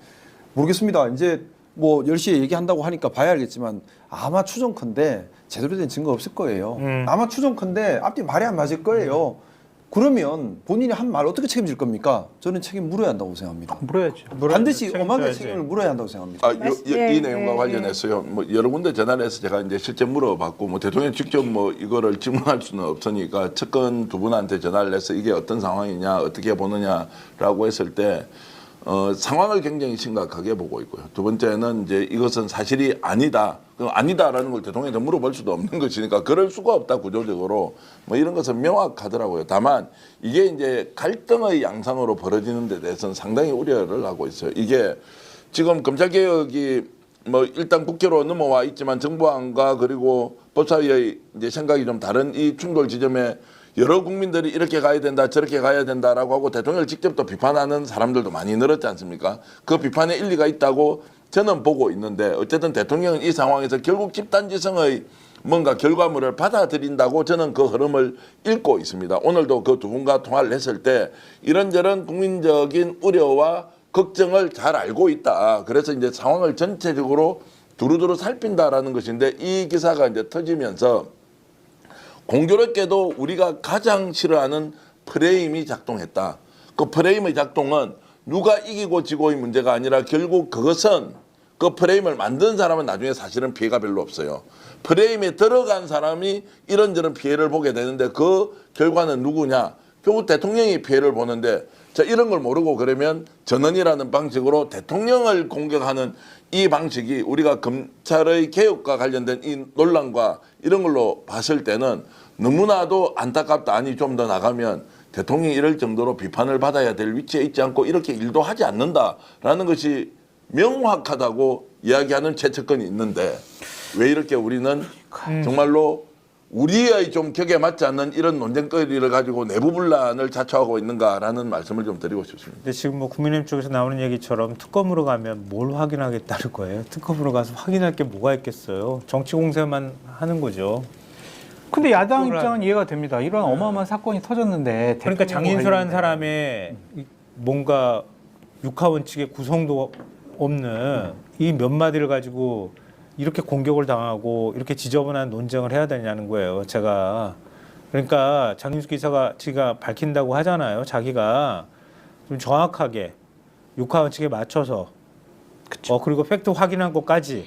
모르겠습니다. 이제 뭐 10시에 얘기한다고 하니까 봐야 알겠지만 아마 추정컨대 제대로 된 증거 없을 거예요. 아마 추정컨대 앞뒤 말이 안 맞을 거예요. 그러면 본인이 한 말 어떻게 책임질 겁니까? 저는 책임 물어야 한다고 생각합니다. 물어야죠. 반드시 엄하게 책임져야지. 책임을 물어야 한다고 생각합니다. 이 내용과 관련해서요. 뭐 여러 군데 전화해서 제가 이제 실제 물어봤고 뭐 대통령 직접 뭐 이거를 질문할 수는 없으니까 측근 두 분한테 전화를 해서 이게 어떤 상황이냐 어떻게 보느냐라고 했을 때 상황을 굉장히 심각하게 보고 있고요. 두 번째는 이제 이것은 사실이 아니다. 아니다라는 걸 대통령한테 물어볼 수도 없는 것이니까 그럴 수가 없다 구조적으로 뭐 이런 것은 명확하더라고요. 다만 이게 이제 갈등의 양상으로 벌어지는 데 대해서는 상당히 우려를 하고 있어요. 이게 지금 검찰개혁이 뭐 일단 국회로 넘어와 있지만 정부안과 그리고 법사위의 이제 생각이 좀 다른 이 충돌 지점에 여러 국민들이 이렇게 가야 된다 저렇게 가야 된다라고 하고 대통령을 직접 또 비판하는 사람들도 많이 늘었지 않습니까? 그 비판에 일리가 있다고 저는 보고 있는데 어쨌든 대통령은 이 상황에서 결국 집단지성의 뭔가 결과물을 받아들인다고 저는 그 흐름을 읽고 있습니다. 오늘도 그 두 분과 통화를 했을 때 이런저런 국민적인 우려와 걱정을 잘 알고 있다. 그래서 이제 상황을 전체적으로 두루두루 살핀다라는 것인데 이 기사가 이제 터지면서 공교롭게도 우리가 가장 싫어하는 프레임이 작동했다. 그 프레임의 작동은 누가 이기고 지고의 문제가 아니라 결국 그것은 그 프레임을 만든 사람은 나중에 사실은 피해가 별로 없어요. 프레임에 들어간 사람이 이런저런 피해를 보게 되는데 그 결과는 누구냐? 결국 대통령이 피해를 보는데 자 이런 걸 모르고 그러면 전원이라는 방식으로 대통령을 공격하는 이 방식이 우리가 검찰의 개혁과 관련된 이 논란과 이런 걸로 봤을 때는 너무나도 안타깝다. 아니 좀 더 나가면 대통령이 이럴 정도로 비판을 받아야 될 위치에 있지 않고 이렇게 일도 하지 않는다라는 것이 명확하다고 이야기하는 최측근이 있는데 왜 이렇게 우리는 정말로 우리의 좀 격에 맞지 않는 이런 논쟁거리를 가지고 내부 분란을 자초하고 있는가라는 말씀을 좀 드리고 싶습니다. 근데 지금 뭐 국민의힘 쪽에서 나오는 얘기처럼 특검으로 가면 뭘 확인하겠다는 거예요? 특검으로 가서 확인할 게 뭐가 있겠어요? 정치 공세만 하는 거죠. 근데 야당 입장은 이해가 됩니다. 이런 어마어마한 사건이 터졌는데 그러니까 대통령과 장인수라는 관련된- 사람의 뭔가 육하원칙의 구성도 없는 이 몇 마디를 가지고 이렇게 공격을 당하고 이렇게 지저분한 논쟁을 해야 되냐는 거예요. 제가 그러니까 장인수 기사가 지가 밝힌다고 하잖아요. 자기가 좀 정확하게 육하원칙에 맞춰서 그리고 팩트 확인한 것까지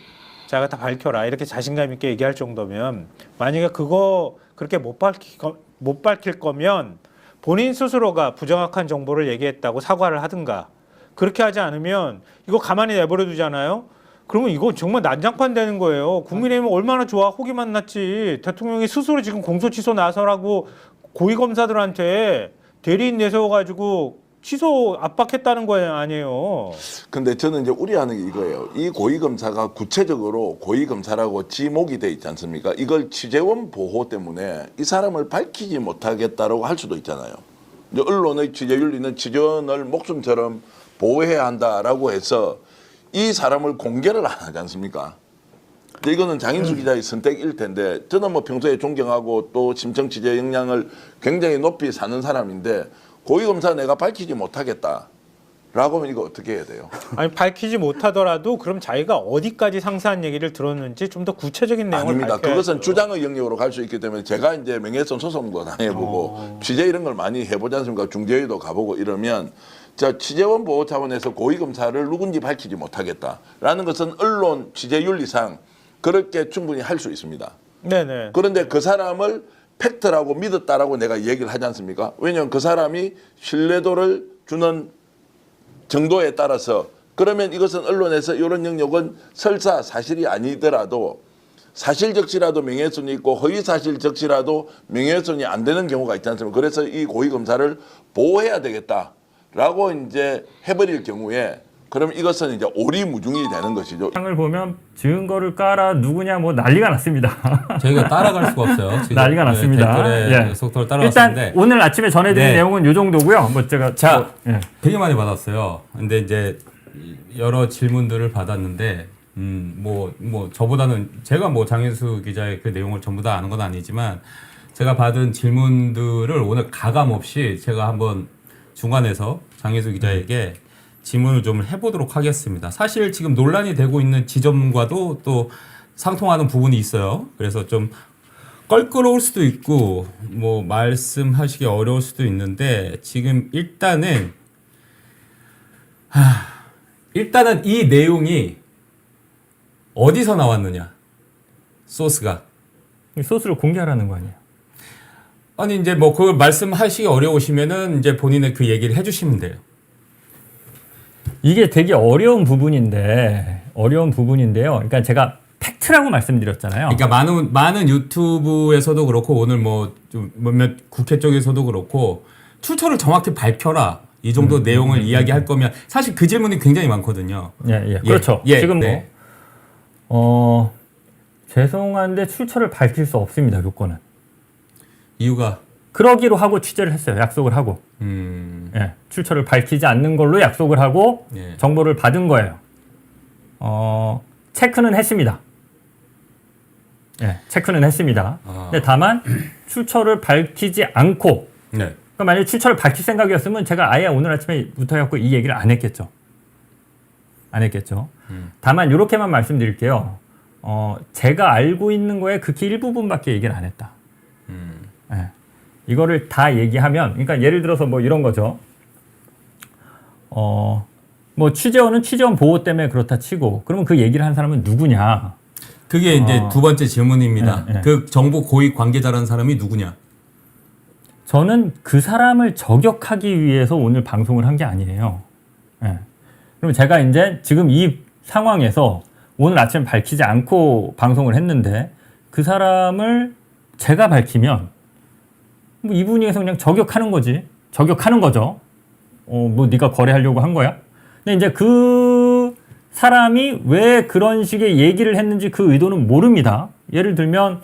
자기가 다 밝혀라 이렇게 자신감 있게 얘기할 정도면 만약에 그거 그렇게 못 밝힐 거면 본인 스스로가 부정확한 정보를 얘기했다고 사과를 하든가 그렇게 하지 않으면 이거 가만히 내버려 두잖아요. 그러면 이거 정말 난장판 되는 거예요. 국민의힘은 얼마나 좋아 호기만 났지. 대통령이 스스로 지금 공소취소 나서라고 고위검사들한테 대리인 내세워가지고 취소 압박했다는 거 아니에요. 근데 저는 이제 우려하는 게 이거예요. 이 고위검사가 구체적으로 고위검사라고 지목이 돼 있지 않습니까? 이걸 취재원 보호 때문에 이 사람을 밝히지 못하겠다라고 할 수도 있잖아요. 이제 언론의 취재 윤리는 취재원을 목숨처럼 보호해야 한다라고 해서 이 사람을 공개를 안 하지 않습니까? 근데 이거는 장인수 기자의 선택일 텐데 저는 뭐 평소에 존경하고 또 심층 취재 역량을 굉장히 높이 사는 사람인데 고위검사 내가 밝히지 못하겠다. 라고 하면 이거 어떻게 해야 돼요? 아니 밝히지 못하더라도 그럼 자기가 어디까지 상세한 얘기를 들었는지 좀 더 구체적인 내용을 아닙니다. 밝혀야죠. 그것은 주장의 영역으로 갈 수 있기 때문에 제가 이제 명예훼손 소송도 당해보고 취재 이런 걸 많이 해보지 않습니까? 중재위도 가보고 이러면 자 취재원 보호 차원에서 고위검사를 누군지 밝히지 못하겠다라는 것은 언론 취재 윤리상 그렇게 충분히 할 수 있습니다. 네네. 그런데 그 사람을 팩트라고 믿었다라고 내가 얘기를 하지 않습니까? 왜냐하면 그 사람이 신뢰도를 주는 정도에 따라서 그러면 이것은 언론에서 이런 영역은 설사 사실이 아니더라도 사실적시라도 명예훼손이 있고 허위사실적시라도 명예훼손이 안 되는 경우가 있지 않습니까? 그래서 이 고위검사를 보호해야 되겠다라고 이제 해버릴 경우에 그럼 이것은 이제 오리무중이 되는 것이죠. 상을 보면 증거를 깔아 누구냐 뭐 난리가 났습니다. 저희가 따라갈 수가 없어요. 지금. 난리가 났습니다. 댓글에 속도를 일단 따라갔는데 오늘 아침에 전해드린 네. 내용은 이 정도고요. 뭐 제가 자, 예. 되게 많이 받았어요. 근데 이제 여러 질문들을 받았는데 뭐 저보다는 제가 뭐 장인수 기자의 그 내용을 전부 다 아는 건 아니지만 제가 받은 질문들을 오늘 가감 없이 제가 한번 중간에서 장인수 기자에게 질문을 좀 해보도록 하겠습니다. 사실 지금 논란이 되고 있는 지점과도 또 상통하는 부분이 있어요. 그래서 좀 껄끄러울 수도 있고 뭐 말씀하시기 어려울 수도 있는데 지금 일단은 이 내용이 어디서 나왔느냐? 소스가. 소스를 공개하라는 거 아니에요? 아니 이제 뭐 그걸 말씀하시기 어려우시면은 이제 본인의 그 얘기를 해주시면 돼요. 이게 되게 어려운 부분인데요. 그러니까 제가 팩트라고 말씀드렸잖아요. 그러니까 많은 유튜브에서도 그렇고 오늘 뭐 좀 몇몇 국회 쪽에서도 그렇고 출처를 정확히 밝혀라 이 정도 내용을 이야기할 거면 사실 그 질문이 굉장히 많거든요. 예. 그렇죠. 예, 지금 네. 죄송한데 출처를 밝힐 수 없습니다. 요건은. 이유가 그러기로 하고 취재를 했어요. 약속을 하고. 예, 출처를 밝히지 않는 걸로 약속을 하고 예. 정보를 받은 거예요. 체크는 했습니다. 예, 체크는 했습니다. 근데 다만 출처를 밝히지 않고 네. 그러니까 만약에 출처를 밝힐 생각이었으면 제가 아예 오늘 아침에부터 해갖고 이 얘기를 안 했겠죠. 다만 이렇게만 말씀드릴게요. 제가 알고 있는 거에 극히 일부분밖에 얘기를 안 했다. 예. 이거를 다 얘기하면, 그러니까 예를 들어서 뭐 이런 거죠. 뭐 취재원은 취재원 보호 때문에 그렇다 치고, 그러면 그 얘기를 한 사람은 누구냐? 그게 이제 두 번째 질문입니다. 네. 그 정보 고위 관계자라는 사람이 누구냐? 저는 그 사람을 저격하기 위해서 오늘 방송을 한 게 아니에요. 예. 그럼 제가 이제 지금 이 상황에서 오늘 아침 밝히지 않고 방송을 했는데 그 사람을 제가 밝히면 뭐 이분위에서 그냥 저격하는 거죠. 뭐 네가 거래하려고 한 거야? 근데 이제 그 사람이 왜 그런 식의 얘기를 했는지 그 의도는 모릅니다. 예를 들면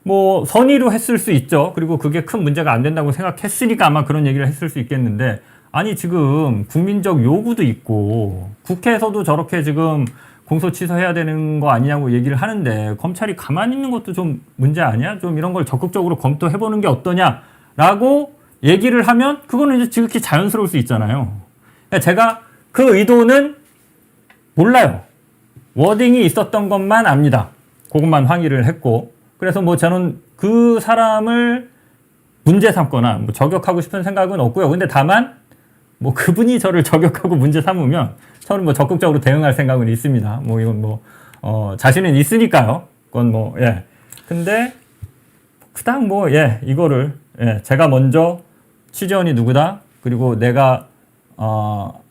뭐 선의로 했을 수 있죠. 그리고 그게 큰 문제가 안 된다고 생각했으니까 아마 그런 얘기를 했을 수 있겠는데 아니 지금 국민적 요구도 있고 국회에서도 저렇게 지금 공소 취소해야 되는 거 아니냐고 얘기를 하는데 검찰이 가만히 있는 것도 좀 문제 아니야? 좀 이런 걸 적극적으로 검토해보는 게 어떠냐라고 얘기를 하면 그거는 이제 지극히 자연스러울 수 있잖아요. 그러니까 제가 그 의도는 몰라요. 워딩이 있었던 것만 압니다. 그것만 항의를 했고 그래서 뭐 저는 그 사람을 문제 삼거나 뭐 저격하고 싶은 생각은 없고요. 근데 다만 뭐 그분이 저를 저격하고 문제 삼으면 저는 뭐 적극적으로 대응할 생각은 있습니다. 뭐 이건 뭐 자신은 있으니까요. 그건 뭐 예. 근데 그닥 뭐 예 이거를 예 제가 먼저 취재원이 누구다 그리고 내가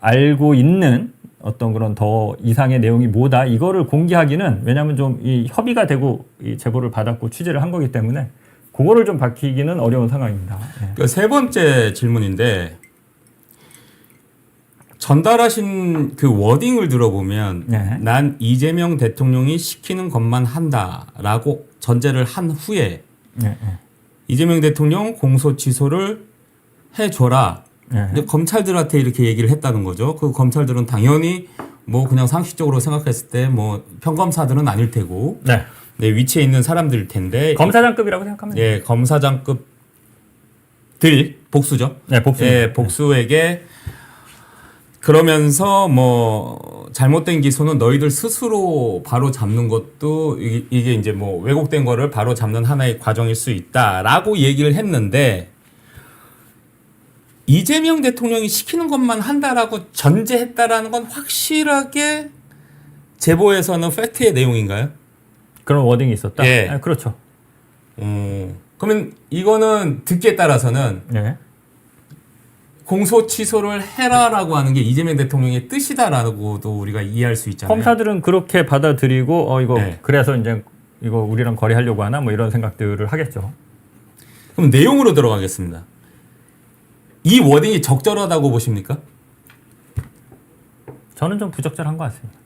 알고 있는 어떤 그런 더 이상의 내용이 뭐다 이거를 공개하기는 왜냐하면 좀 이 협의가 되고 이 제보를 받았고 취재를 한 거기 때문에 그거를 좀 밝히기는 어려운 상황입니다. 예. 그 세 번째 질문인데 전달하신 그 워딩을 들어보면 네. 난 이재명 대통령이 시키는 것만 한다라고 전제를 한 후에 예, 예. 이재명 대통령 공소 취소를 해줘라. 네. 근데 검찰들한테 이렇게 얘기를 했다는 거죠. 그 검찰들은 당연히 뭐 그냥 상식적으로 생각했을 때 뭐 평검사들은 아닐 테고 네. 네, 위치에 있는 사람들일 텐데 검사장급이라고 생각하면 돼요. 예, 검사장급들 복수죠. 네, 복수. 예, 복수에게 그러면서 뭐 잘못된 기소는 너희들 스스로 바로 잡는 것도 이게 이제 뭐 왜곡된 거를 바로 잡는 하나의 과정일 수 있다라고 얘기를 했는데 이재명 대통령이 시키는 것만 한다라고 전제했다라는 건 확실하게 제보에서는 팩트의 내용인가요? 그런 워딩이 있었다. 예. 네, 그렇죠. 그러면 이거는 듣기에 따라서는 네. 공소 취소를 해라라고 하는 게 이재명 대통령의 뜻이다라고도 우리가 이해할 수 있잖아요. 검사들은 그렇게 받아들이고 이거 네. 그래서 이제 이거 우리랑 거래하려고 하나 뭐 이런 생각들을 하겠죠. 그럼 내용으로 들어가겠습니다. 이 워딩이 적절하다고 보십니까? 저는 좀 부적절한 것 같습니다.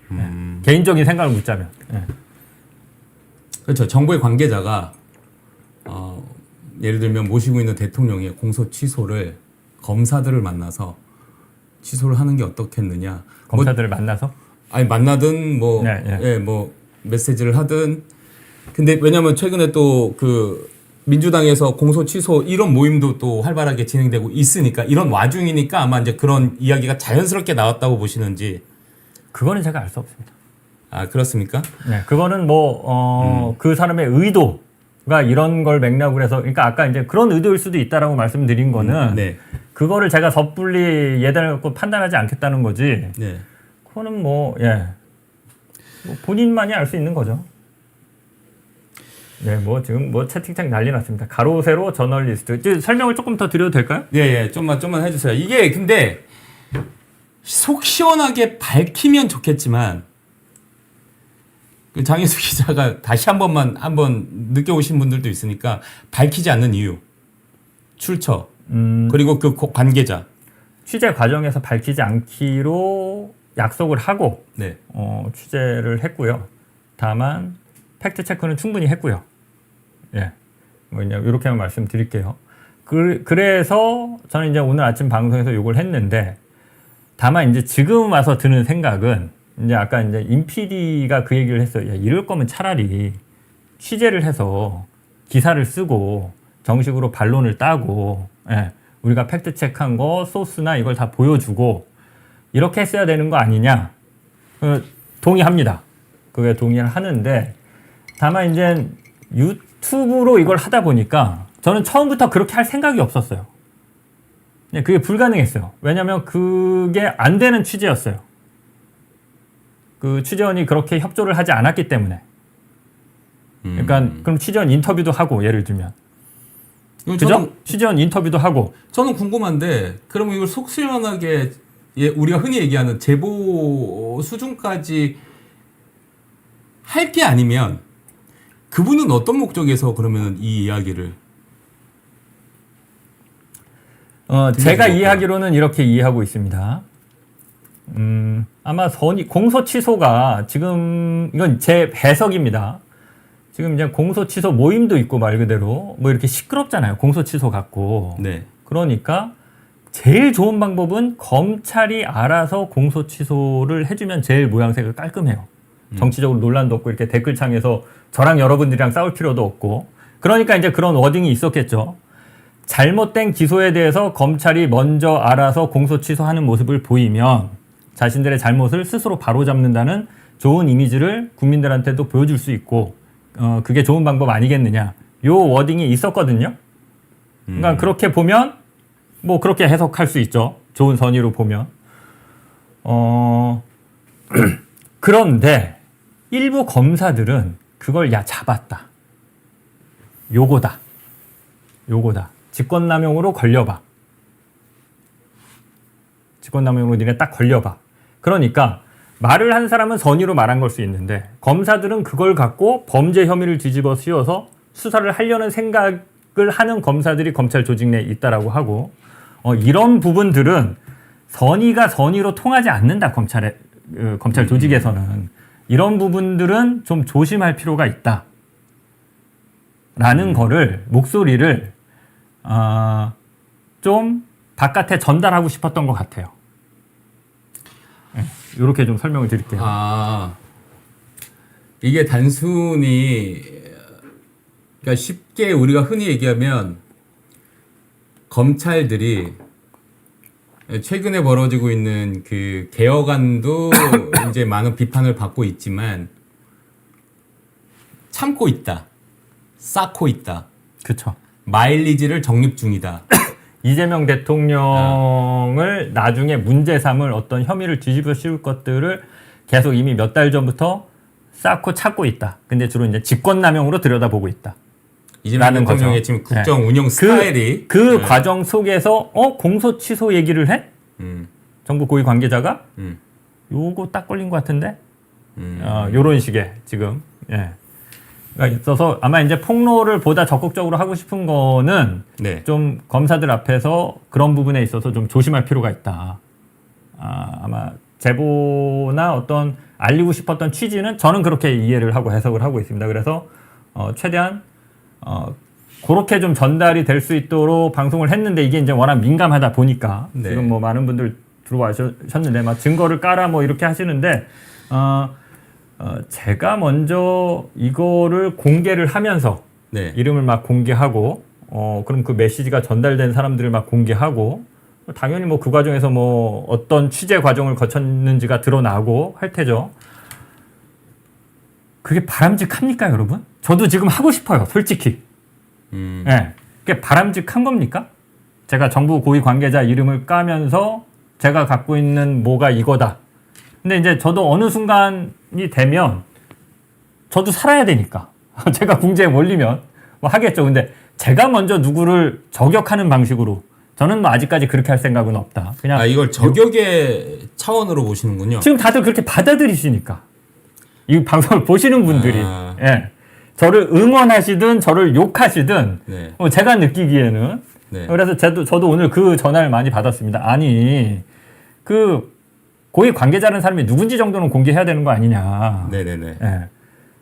네. 개인적인 생각을 묻자면. 네. 그렇죠. 정부의 관계자가 예를 들면 모시고 있는 대통령의 공소 취소를 검사들을 만나서 취소를 하는 게 어떻겠느냐. 검사들을 만나서? 아니 만나든 뭐, 네, 네. 예, 뭐 메시지를 하든. 근데 왜냐하면 최근에 또 그 민주당에서 공소 취소 이런 모임도 또 활발하게 진행되고 있으니까 이런 와중이니까 아마 이제 그런 이야기가 자연스럽게 나왔다고 보시는지. 그거는 제가 알 수 없습니다. 아 그렇습니까? 네, 그거는 뭐 그 사람의 의도가 이런 걸 맥락으로 해서, 그러니까 아까 이제 그런 의도일 수도 있다라고 말씀드린 거는 네. 그거를 제가 섣불리 예단을 갖고 판단하지 않겠다는 거지. 네. 그거는 뭐 본인만이 알 수 있는 거죠. 네, 뭐 지금 뭐 채팅창 난리 났습니다. 가로 세로 저널리스트. 설명을 조금 더 드려도 될까요? 예, 좀만 해주세요. 이게 근데 속 시원하게 밝히면 좋겠지만 그 장혜수 기자가 다시 한번 느껴오신 분들도 있으니까 밝히지 않는 이유, 출처 그리고 그 관계자 취재 과정에서 밝히지 않기로 약속을 하고 네. 취재를 했고요. 다만 팩트 체크는 충분히 했고요. 예, 뭐 이렇게만 말씀드릴게요. 그래서 저는 이제 오늘 아침 방송에서 욕을 했는데, 다만 이제 지금 와서 드는 생각은 이제 아까 이제 임 PD가 그 얘기를 했어요. 야, 이럴 거면 차라리 취재를 해서 기사를 쓰고 정식으로 반론을 따고, 우리가 팩트 체크한 거 소스나 이걸 다 보여주고 이렇게 했어야 되는 거 아니냐? 동의합니다. 그게 동의를 하는데, 다만 이제 유튜브로 이걸 하다 보니까 저는 처음부터 그렇게 할 생각이 없었어요. 그게 불가능했어요. 왜냐하면 그게 안 되는 취재였어요. 그 취재원이 그렇게 협조를 하지 않았기 때문에. 그러니까 그럼 취재원 인터뷰도 하고, 예를 들면. 그죠? 취재원 인터뷰도 하고. 저는 궁금한데 그러면 이걸 속 시원하게 우리가 흔히 얘기하는 제보 수준까지 할 게 아니면 그분은 어떤 목적에서 그러면 이 이야기를 제가 이해하기로는 이렇게 이해하고 있습니다. 아마 공소 취소가 지금, 이건 제 해석입니다. 지금 이제 공소 취소 모임도 있고 말 그대로 뭐 이렇게 시끄럽잖아요. 공소 취소 갖고. 네. 그러니까 제일 좋은 방법은 검찰이 알아서 공소 취소를 해주면 제일 모양새가 깔끔해요. 정치적으로 논란도 없고 이렇게 댓글창에서 저랑 여러분들이랑 싸울 필요도 없고. 그러니까 이제 그런 워딩이 있었겠죠. 잘못된 기소에 대해서 검찰이 먼저 알아서 공소 취소하는 모습을 보이면 자신들의 잘못을 스스로 바로잡는다는 좋은 이미지를 국민들한테도 보여줄 수 있고, 그게 좋은 방법 아니겠느냐. 요 워딩이 있었거든요. 그러니까 그렇게 보면 뭐 그렇게 해석할 수 있죠. 좋은 선의로 보면. 그런데 일부 검사들은 그걸 잡았다. 요거다. 직권남용으로 걸려봐. 직권남용으로 니네 딱 걸려봐. 그러니까 말을 한 사람은 선의로 말한 걸 수 있는데 검사들은 그걸 갖고 범죄 혐의를 뒤집어 씌워서 수사를 하려는 생각을 하는 검사들이 검찰 조직 내에 있다라고 하고, 이런 부분들은 선의가 선의로 통하지 않는다. 검찰 조직에서는 이런 부분들은 좀 조심할 필요가 있다. 라는 거를 목소리를 좀 바깥에 전달하고 싶었던 것 같아요. 이렇게 좀 설명을 드릴게요. 이게 단순히 그러니까 쉽게 우리가 흔히 얘기하면 검찰들이 최근에 벌어지고 있는 그 개혁안도 이제 많은 비판을 받고 있지만 참고 있다, 쌓고 있다, 그렇죠. 마일리지를 적립 중이다. 이재명 대통령을 나중에 문제 삼을 어떤 혐의를 뒤집어 씌울 것들을 계속 이미 몇 달 전부터 쌓고 찾고 있다. 근데 주로 이제 직권남용으로 들여다보고 있다. 이재명 라는 대통령의 거죠. 지금 국정 운영 스타일이 그 과정 속에서 공소 취소 얘기를 해? 정부 고위 관계자가 요거 딱 걸린 것 같은데 요런 식의 지금 가 있어서 아마 이제 폭로를 보다 적극적으로 하고 싶은 거는 네. 좀 검사들 앞에서 그런 부분에 있어서 좀 조심할 필요가 있다. 아마 제보나 어떤 알리고 싶었던 취지는 저는 그렇게 이해를 하고 해석을 하고 있습니다. 그래서 최대한 그렇게 좀 전달이 될 수 있도록 방송을 했는데 이게 이제 워낙 민감하다 보니까 네. 지금 뭐 많은 분들 들어와셨는데 막 증거를 깔아 뭐 이렇게 하시는데 제가 먼저 이거를 공개를 하면서 네. 이름을 막 공개하고 그럼 그 메시지가 전달된 사람들을 막 공개하고 당연히 뭐 그 과정에서 뭐 어떤 취재 과정을 거쳤는지가 드러나고 할 테죠. 그게 바람직합니까, 여러분? 저도 지금 하고 싶어요, 솔직히. 예, 그게 바람직한 겁니까? 제가 정부 고위 관계자 이름을 까면서 제가 갖고 있는 뭐가 이거다. 근데 이제 저도 어느 순간이 되면 저도 살아야 되니까 제가 궁지에 몰리면 뭐 하겠죠. 근데 제가 먼저 누구를 저격하는 방식으로 저는 뭐 아직까지 그렇게 할 생각은 없다. 그냥 이걸 저격의 차원으로 보시는군요. 지금 다들 그렇게 받아들이시니까 이 방송을 보시는 분들이 저를 응원하시든 저를 욕하시든 네. 제가 느끼기에는 네. 그래서 저도 오늘 그 전화를 많이 받았습니다. 아니 그 고위 관계자라는 사람이 누군지 정도는 공개해야 되는 거 아니냐. 네네네. 예.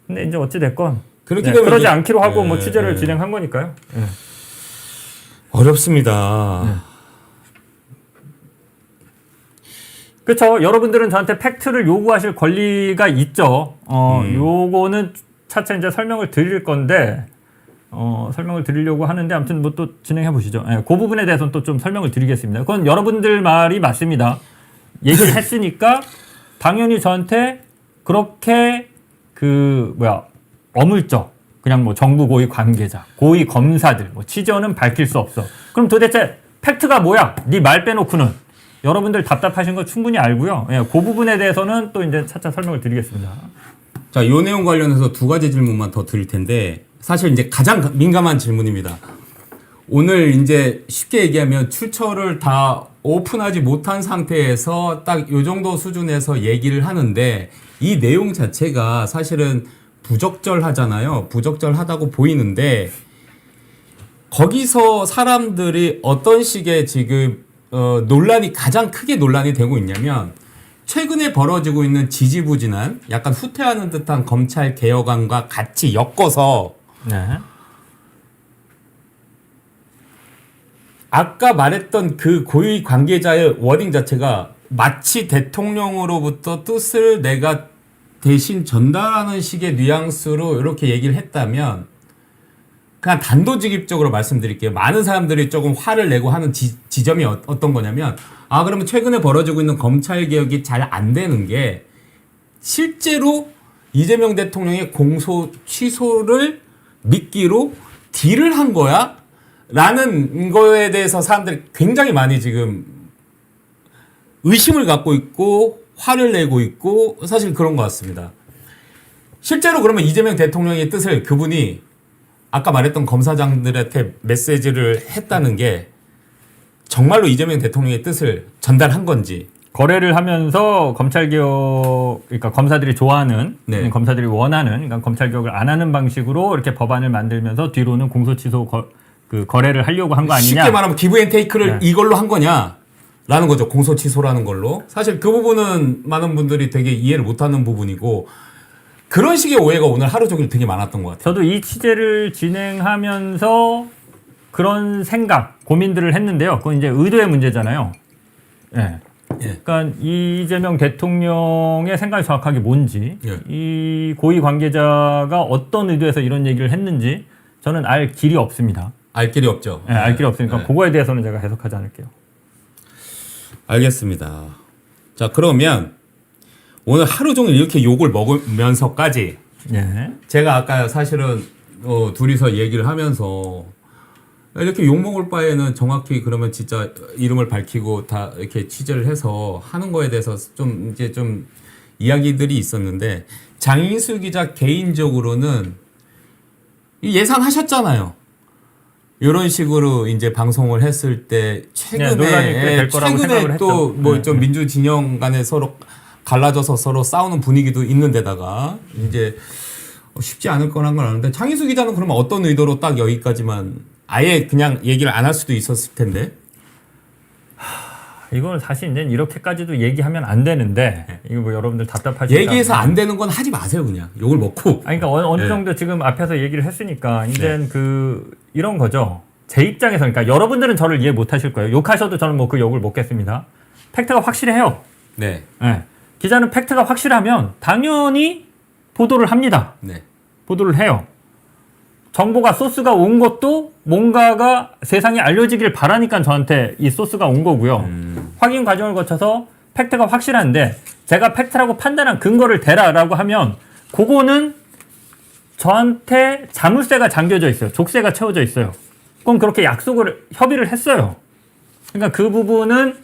근데 이제 어찌 됐건 그렇게 되면 그러지 이제- 않기로 하고 네, 뭐 취재를 네. 진행한 거니까요. 어렵습니다. 그렇죠. 여러분들은 저한테 팩트를 요구하실 권리가 있죠. 요거는 차차 이제 설명을 드릴 건데 설명을 드리려고 하는데 아무튼 뭐 또 진행해 보시죠. 예, 그 부분에 대해서는 또 좀 설명을 드리겠습니다. 그건 여러분들 말이 맞습니다. 얘기를 했으니까 당연히 저한테 그렇게 어물쩍 그냥 뭐 정부 고위 관계자, 고위 검사들 뭐 취재원은 밝힐 수 없어. 그럼 도대체 팩트가 뭐야? 네 말 빼놓고는 여러분들 답답하신 거 충분히 알고요. 예, 그 부분에 대해서는 또 이제 차차 설명을 드리겠습니다. 자, 요 내용 관련해서 두 가지 질문만 더 드릴 텐데 사실 이제 가장 민감한 질문입니다. 오늘 이제 쉽게 얘기하면 출처를 다 오픈하지 못한 상태에서 딱 요 정도 수준에서 얘기를 하는데 이 내용 자체가 사실은 부적절하잖아요. 부적절하다고 보이는데 거기서 사람들이 어떤 식의 지금 가장 크게 논란이 되고 있냐면 최근에 벌어지고 있는 지지부진한 약간 후퇴하는 듯한 검찰 개혁안과 같이 엮어서 네. 아까 말했던 그 고위 관계자의 워딩 자체가 마치 대통령으로부터 뜻을 내가 대신 전달하는 식의 뉘앙스로 이렇게 얘기를 했다면 그냥 단도직입적으로 말씀드릴게요. 많은 사람들이 조금 화를 내고 하는 지점이 어떤 거냐면 그러면 최근에 벌어지고 있는 검찰 개혁이 잘 안 되는 게 실제로 이재명 대통령의 공소 취소를 미끼로 딜을 한 거야? 라는 거에 대해서 사람들이 굉장히 많이 지금 의심을 갖고 있고 화를 내고 있고 사실 그런 것 같습니다. 실제로 그러면 이재명 대통령의 뜻을 그분이 아까 말했던 검사장들한테 메시지를 했다는 게 정말로 이재명 대통령의 뜻을 전달한 건지 거래를 하면서 검찰개혁, 그러니까 검사들이 좋아하는, 네. 검사들이 원하는, 그러니까 검찰개혁을 안 하는 방식으로 이렇게 법안을 만들면서 뒤로는 공소취소 거래를 하려고 한 거 아니냐. 쉽게 말하면 기브앤테이크를 네. 이걸로 한 거냐라는 거죠. 공소취소라는 걸로. 사실 그 부분은 많은 분들이 되게 이해를 못하는 부분이고 그런 식의 오해가 오늘 하루 종일 되게 많았던 것 같아요. 저도 이 취재를 진행하면서 그런 생각, 고민들을 했는데요. 그건 이제 의도의 문제잖아요. 예. 그러니까 이재명 대통령의 생각이 정확하게 뭔지, 이 고위 관계자가 어떤 의도에서 이런 얘기를 했는지 저는 알 길이 없습니다. 알 길이 없죠. 네, 알 길이 없으니까 네. 그거에 대해서는 제가 해석하지 않을게요. 알겠습니다. 자, 그러면 오늘 하루 종일 이렇게 욕을 먹으면서까지 예. 제가 아까 사실은 둘이서 얘기를 하면서 이렇게 욕 먹을 바에는 정확히 그러면 진짜 이름을 밝히고 다 이렇게 취재를 해서 하는 거에 대해서 좀 이제 좀 이야기들이 있었는데 장인수 기자 개인적으로는 예상하셨잖아요. 이런 식으로 이제 방송을 했을 때 네, 논란이 꽤될 거라고 생각을 최근에 또 했죠. 뭐 좀 네. 민주 진영 간에 서로 갈라져서 서로 싸우는 분위기도 있는데다가 이제 쉽지 않을 거란 걸 아는데 장인수 기자는 그러면 어떤 의도로 딱 여기까지만 아예 그냥 얘기를 안 할 수도 있었을 텐데. 이건 사실 이제 이렇게까지도 얘기하면 안 되는데 이거 뭐 여러분들 답답하시니까 얘기해서 안 되는 건 하지 마세요 그냥 욕을 먹고. 아니, 그러니까 어느 네. 정도 지금 앞에서 얘기를 했으니까 이제 이런 거죠. 제 입장에서 그러니까 여러분들은 저를 이해 못 하실 거예요. 욕하셔도 저는 뭐 그 욕을 먹겠습니다. 팩트가 확실해요. 네. 네. 기자는 팩트가 확실하면 당연히 보도를 합니다. 네. 보도를 해요. 정보가 소스가 온 것도 뭔가가 세상에 알려지길 바라니까 저한테 이 소스가 온 거고요. 확인 과정을 거쳐서 팩트가 확실한데 제가 팩트라고 판단한 근거를 대라라고 하면 그거는 저한테 자물쇠가 잠겨져 있어요. 족쇄가 채워져 있어요. 그럼 그렇게 협의를 했어요. 그러니까 그 부분은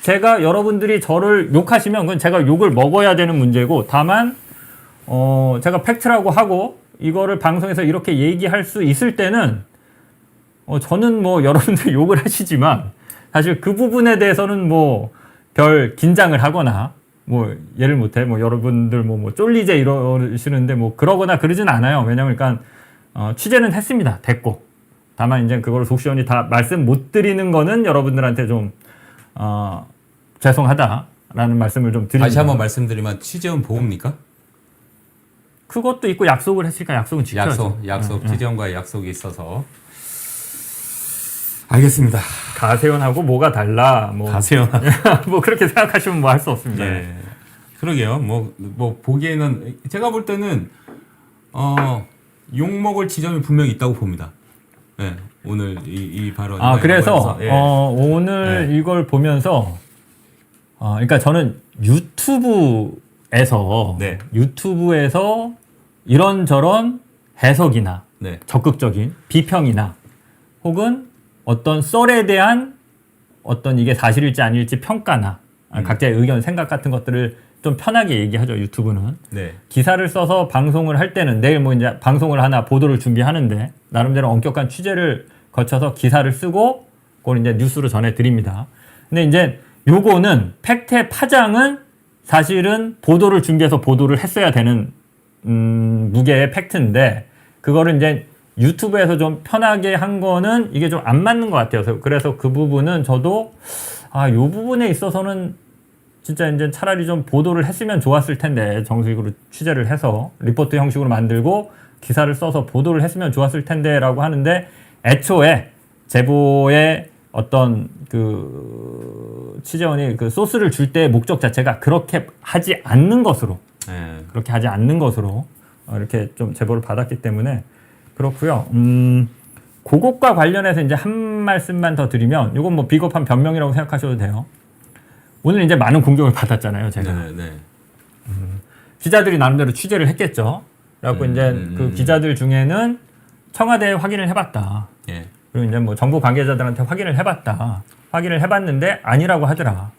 제가 여러분들이 저를 욕하시면 그건 제가 욕을 먹어야 되는 문제고 다만 제가 팩트라고 하고 이거를 방송에서 이렇게 얘기할 수 있을 때는 저는 뭐 여러분들 욕을 하시지만 사실 그 부분에 대해서는 뭐 별 긴장을 하거나 뭐 예를 못해 뭐 여러분들 뭐 쫄리제 이러시는데 뭐 그러거나 그러진 않아요. 왜냐면 그러니까 취재는 했습니다. 됐고 다만 이제 그걸 속시원히 다 말씀 못 드리는 거는 여러분들한테 좀 죄송하다라는 말씀을 좀 드립니다. 다시 한번 말씀드리면 취재원 보호입니까? 그것도 있고 약속을 했으니까 약속은 지켜야죠. 약속 취재원과의 약속이 있어서. 알겠습니다. 가세연하고 뭐가 달라? 뭐 가세연. 뭐 그렇게 생각하시면 뭐 할 수 없습니다. 네. 그러게요. 뭐 보기에는 제가 볼 때는 욕 먹을 지점이 분명히 있다고 봅니다. 네. 오늘 이 발언. 그래서 예. 오늘 이걸 보면서 그러니까 저는 유튜브에서 이런저런 해석이나 네. 적극적인 비평이나 혹은 어떤 썰에 대한 어떤 이게 사실일지 아닐지 평가나 각자의 의견, 생각 같은 것들을 좀 편하게 얘기하죠. 유튜브는. 네. 기사를 써서 방송을 할 때는 내일 뭐 이제 방송을 하나 보도를 준비하는데 나름대로 엄격한 취재를 거쳐서 기사를 쓰고 그걸 이제 뉴스로 전해드립니다. 근데 이제 요거는 팩트의 파장은 사실은 보도를 준비해서 보도를 했어야 되는 무게의 팩트인데 그거를 이제 유튜브에서 좀 편하게 한 거는 이게 좀 안 맞는 것 같아요. 그래서 그 부분은 저도 요 부분에 있어서는 진짜 이제 차라리 좀 보도를 했으면 좋았을 텐데 정식으로 취재를 해서 리포트 형식으로 만들고 기사를 써서 보도를 했으면 좋았을 텐데라고 하는데 애초에 제보의 어떤 그 취재원이 그 소스를 줄 때의 목적 자체가 그렇게 하지 않는 것으로 이렇게 좀 제보를 받았기 때문에 그렇고요. 그것과 관련해서 이제 한 말씀만 더 드리면 이건 뭐 비겁한 변명이라고 생각하셔도 돼요. 오늘 이제 많은 공격을 받았잖아요, 제가. 네. 기자들이 나름대로 취재를 했겠죠. 그래갖고 이제 그 기자들 중에는 청와대에 확인을 해봤다. 예. 그리고 이제 뭐 정부 관계자들한테 확인을 해봤다. 확인을 해봤는데 아니라고 하더라.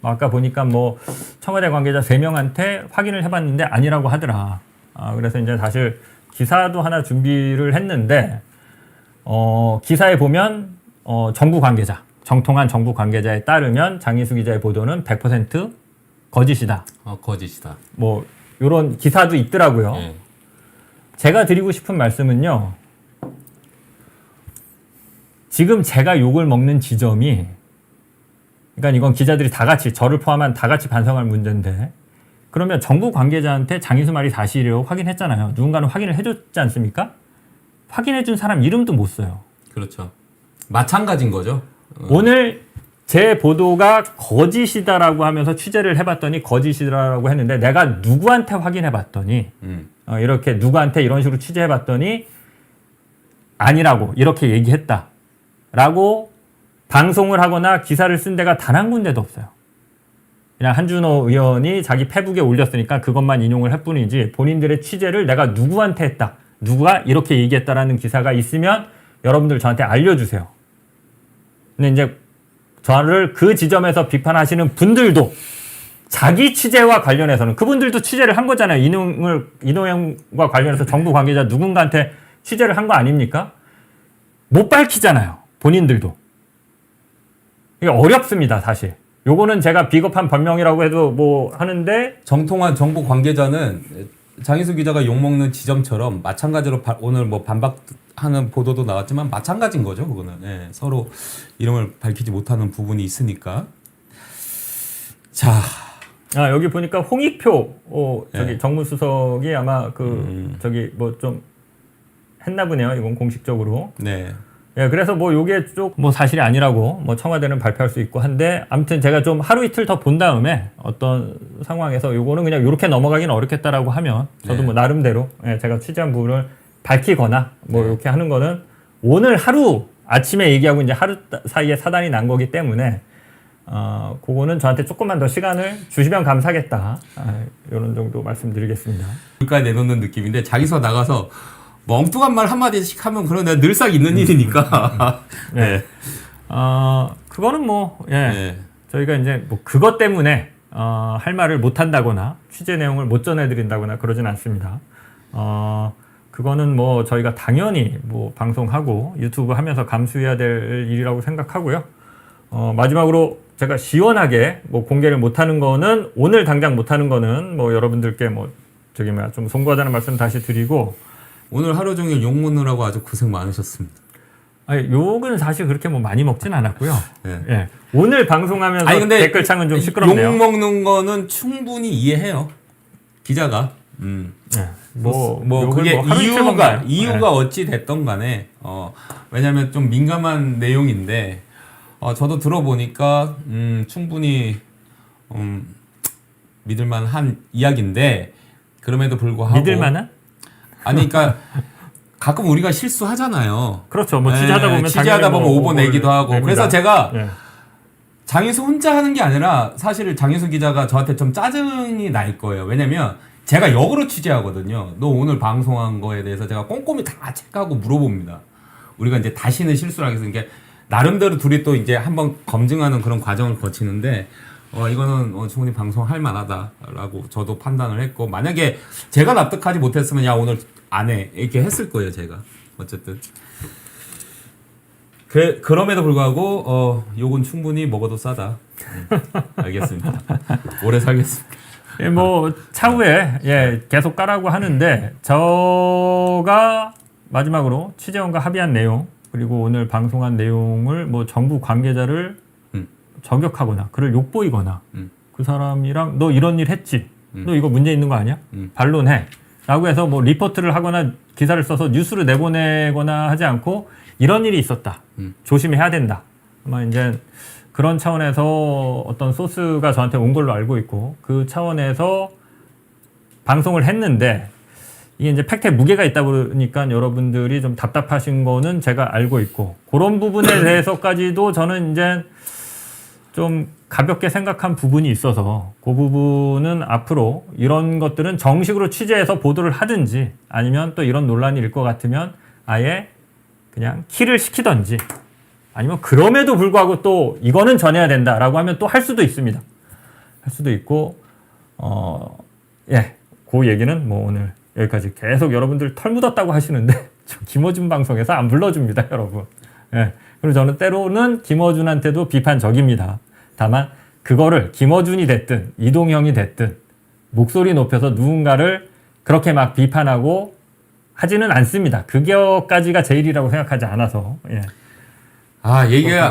아까 보니까 뭐 청와대 관계자 3명한테 확인을 해봤는데 아니라고 하더라. 그래서 이제 사실 기사도 하나 준비를 했는데 기사에 보면 정부 관계자, 정통한 정부 관계자에 따르면 장인수 기자의 보도는 100% 거짓이다. 거짓이다. 뭐 이런 기사도 있더라고요. 예. 제가 드리고 싶은 말씀은요. 지금 제가 욕을 먹는 지점이 그러니까 이건 기자들이 다 같이 저를 포함한 다 같이 반성할 문제인데 그러면 정부 관계자한테 장인수 말이 사실이라고 확인했잖아요. 누군가는 확인을 해줬지 않습니까? 확인해준 사람 이름도 못 써요. 그렇죠. 마찬가지인 거죠. 오늘 제 보도가 거짓이다라고 하면서 취재를 해봤더니 거짓이다라고 했는데 내가 누구한테 확인해봤더니 이렇게 누구한테 이런 식으로 취재해봤더니 아니라고 이렇게 얘기했다라고 방송을 하거나 기사를 쓴 데가 단 한 군데도 없어요. 그냥 한준호 의원이 자기 페북에 올렸으니까 그것만 인용을 할 뿐이지 본인들의 취재를 내가 누구한테 했다. 누가 이렇게 얘기했다라는 기사가 있으면 여러분들 저한테 알려주세요. 근데 이제 저를 그 지점에서 비판하시는 분들도 자기 취재와 관련해서는 그분들도 취재를 한 거잖아요. 이동영과 관련해서 정부 관계자 누군가한테 취재를 한 거 아닙니까? 못 밝히잖아요. 본인들도. 이게 어렵습니다, 사실. 요거는 제가 비겁한 변명이라고 해도 뭐 하는데 정통한 정부 관계자는 장희수 기자가 욕먹는 지점처럼 마찬가지로 오늘 뭐 반박하는 보도도 나왔지만 마찬가지인 거죠. 그거는 예, 서로 이름을 밝히지 못하는 부분이 있으니까. 자, 여기 보니까 홍익표 저기 네. 정무수석이 아마 저기 뭐 좀 했나 보네요. 이건 공식적으로. 네. 예, 그래서 뭐 요게 쪽 뭐 사실이 아니라고 뭐 청와대는 발표할 수 있고 한데 아무튼 제가 좀 하루 이틀 더 본 다음에 어떤 상황에서 요거는 그냥 요렇게 넘어가기는 어렵겠다라고 하면 저도 네. 뭐 나름대로 제가 취재한 부분을 밝히거나 뭐 이렇게 하는 거는 오늘 하루 아침에 얘기하고 이제 하루 사이에 사단이 난 거기 때문에 그거는 저한테 조금만 더 시간을 주시면 감사하겠다. 이런 정도 말씀드리겠습니다. 물가에 내놓는 느낌인데 자기서 나가서 멍뚱한 말 한마디씩 하면 그런 내가 늘상 있는 일이니까. 네. 그거는 뭐, 네. 저희가 이제 뭐 그것 때문에, 할 말을 못 한다거나, 취재 내용을 못 전해드린다거나 그러진 않습니다. 그거는 뭐 저희가 당연히 뭐 방송하고 유튜브 하면서 감수해야 될 일이라고 생각하고요. 마지막으로 제가 시원하게 뭐 공개를 못 하는 거는, 오늘 당장 못 하는 거는 뭐 여러분들께 뭐, 좀 송구하다는 말씀 다시 드리고, 오늘 하루 종일 욕 먹느라고 아주 고생 많으셨습니다. 아니, 욕은 사실 그렇게 뭐 많이 먹진 않았고요. 네. 예. 오늘 방송하면서 댓글창은 좀 시끄럽네요. 욕 먹는 거는 충분히 이해해요. 기자가. 예. 뭐 뭐 그게 욕을 뭐 하루 이틀 먹나요? 이유가 어찌 됐던 간에 왜냐하면 좀 민감한 내용인데 저도 들어보니까 충분히 믿을만한 이야기인데 그럼에도 불구하고 믿을만한? 아니 그러니까 가끔 우리가 실수하잖아요. 그렇죠. 뭐 취재하다 보면 취재하다 보면 오보 내기도 하고. 냅니다. 그래서 제가 예. 장희수 혼자 하는 게 아니라 사실 장희수 기자가 저한테 좀 짜증이 날 거예요. 왜냐면 제가 역으로 취재하거든요. 너 오늘 방송한 거에 대해서 제가 꼼꼼히 다 체크하고 물어봅니다. 우리가 이제 다시는 실수를 하겠어. 그러니까 나름대로 둘이 또 이제 한번 검증하는 그런 과정을 거치는데 이거는 충분히 방송할 만하다라고 저도 판단을 했고 만약에 제가 납득하지 못했으면 야 오늘 안 해 이렇게 했을 거예요. 제가 어쨌든 그럼에도 불구하고 욕은 충분히 먹어도 싸다. 알겠습니다. 오래 살겠습니다. 예, 뭐 차후에 계속 까라고 하는데 저가 마지막으로 취재원과 합의한 내용 그리고 오늘 방송한 내용을 뭐 정부 관계자를 저격하거나 그를 욕보이거나 그 사람이랑 너 이런 일 했지? 너 이거 문제 있는 거 아니야? 반론해. 라고 해서 뭐 리포트를 하거나 기사를 써서 뉴스로 내보내거나 하지 않고 이런 일이 있었다. 조심해야 된다. 아마 이제 그런 차원에서 어떤 소스가 저한테 온 걸로 알고 있고 그 차원에서 방송을 했는데 이게 이제 팩트에 무게가 있다 보니까 여러분들이 좀 답답하신 거는 제가 알고 있고 그런 부분에 대해서까지도 저는 이제 좀 가볍게 생각한 부분이 있어서 그 부분은 앞으로 이런 것들은 정식으로 취재해서 보도를 하든지 아니면 또 이런 논란이 일 것 같으면 아예 그냥 키를 시키든지 아니면 그럼에도 불구하고 또 이거는 전해야 된다라고 하면 또 할 수도 있습니다. 할 수도 있고 그 얘기는 뭐 오늘 여기까지 계속 여러분들 털 묻었다고 하시는데 김어준 방송에서 안 불러줍니다, 여러분. 예. 그리고 저는 때로는 김어준한테도 비판적입니다. 다만 그거를 김어준이 됐든 이동형이 됐든 목소리 높여서 누군가를 그렇게 막 비판하고 하지는 않습니다. 그거까지가 제일이라고 생각하지 않아서. 예. 얘기가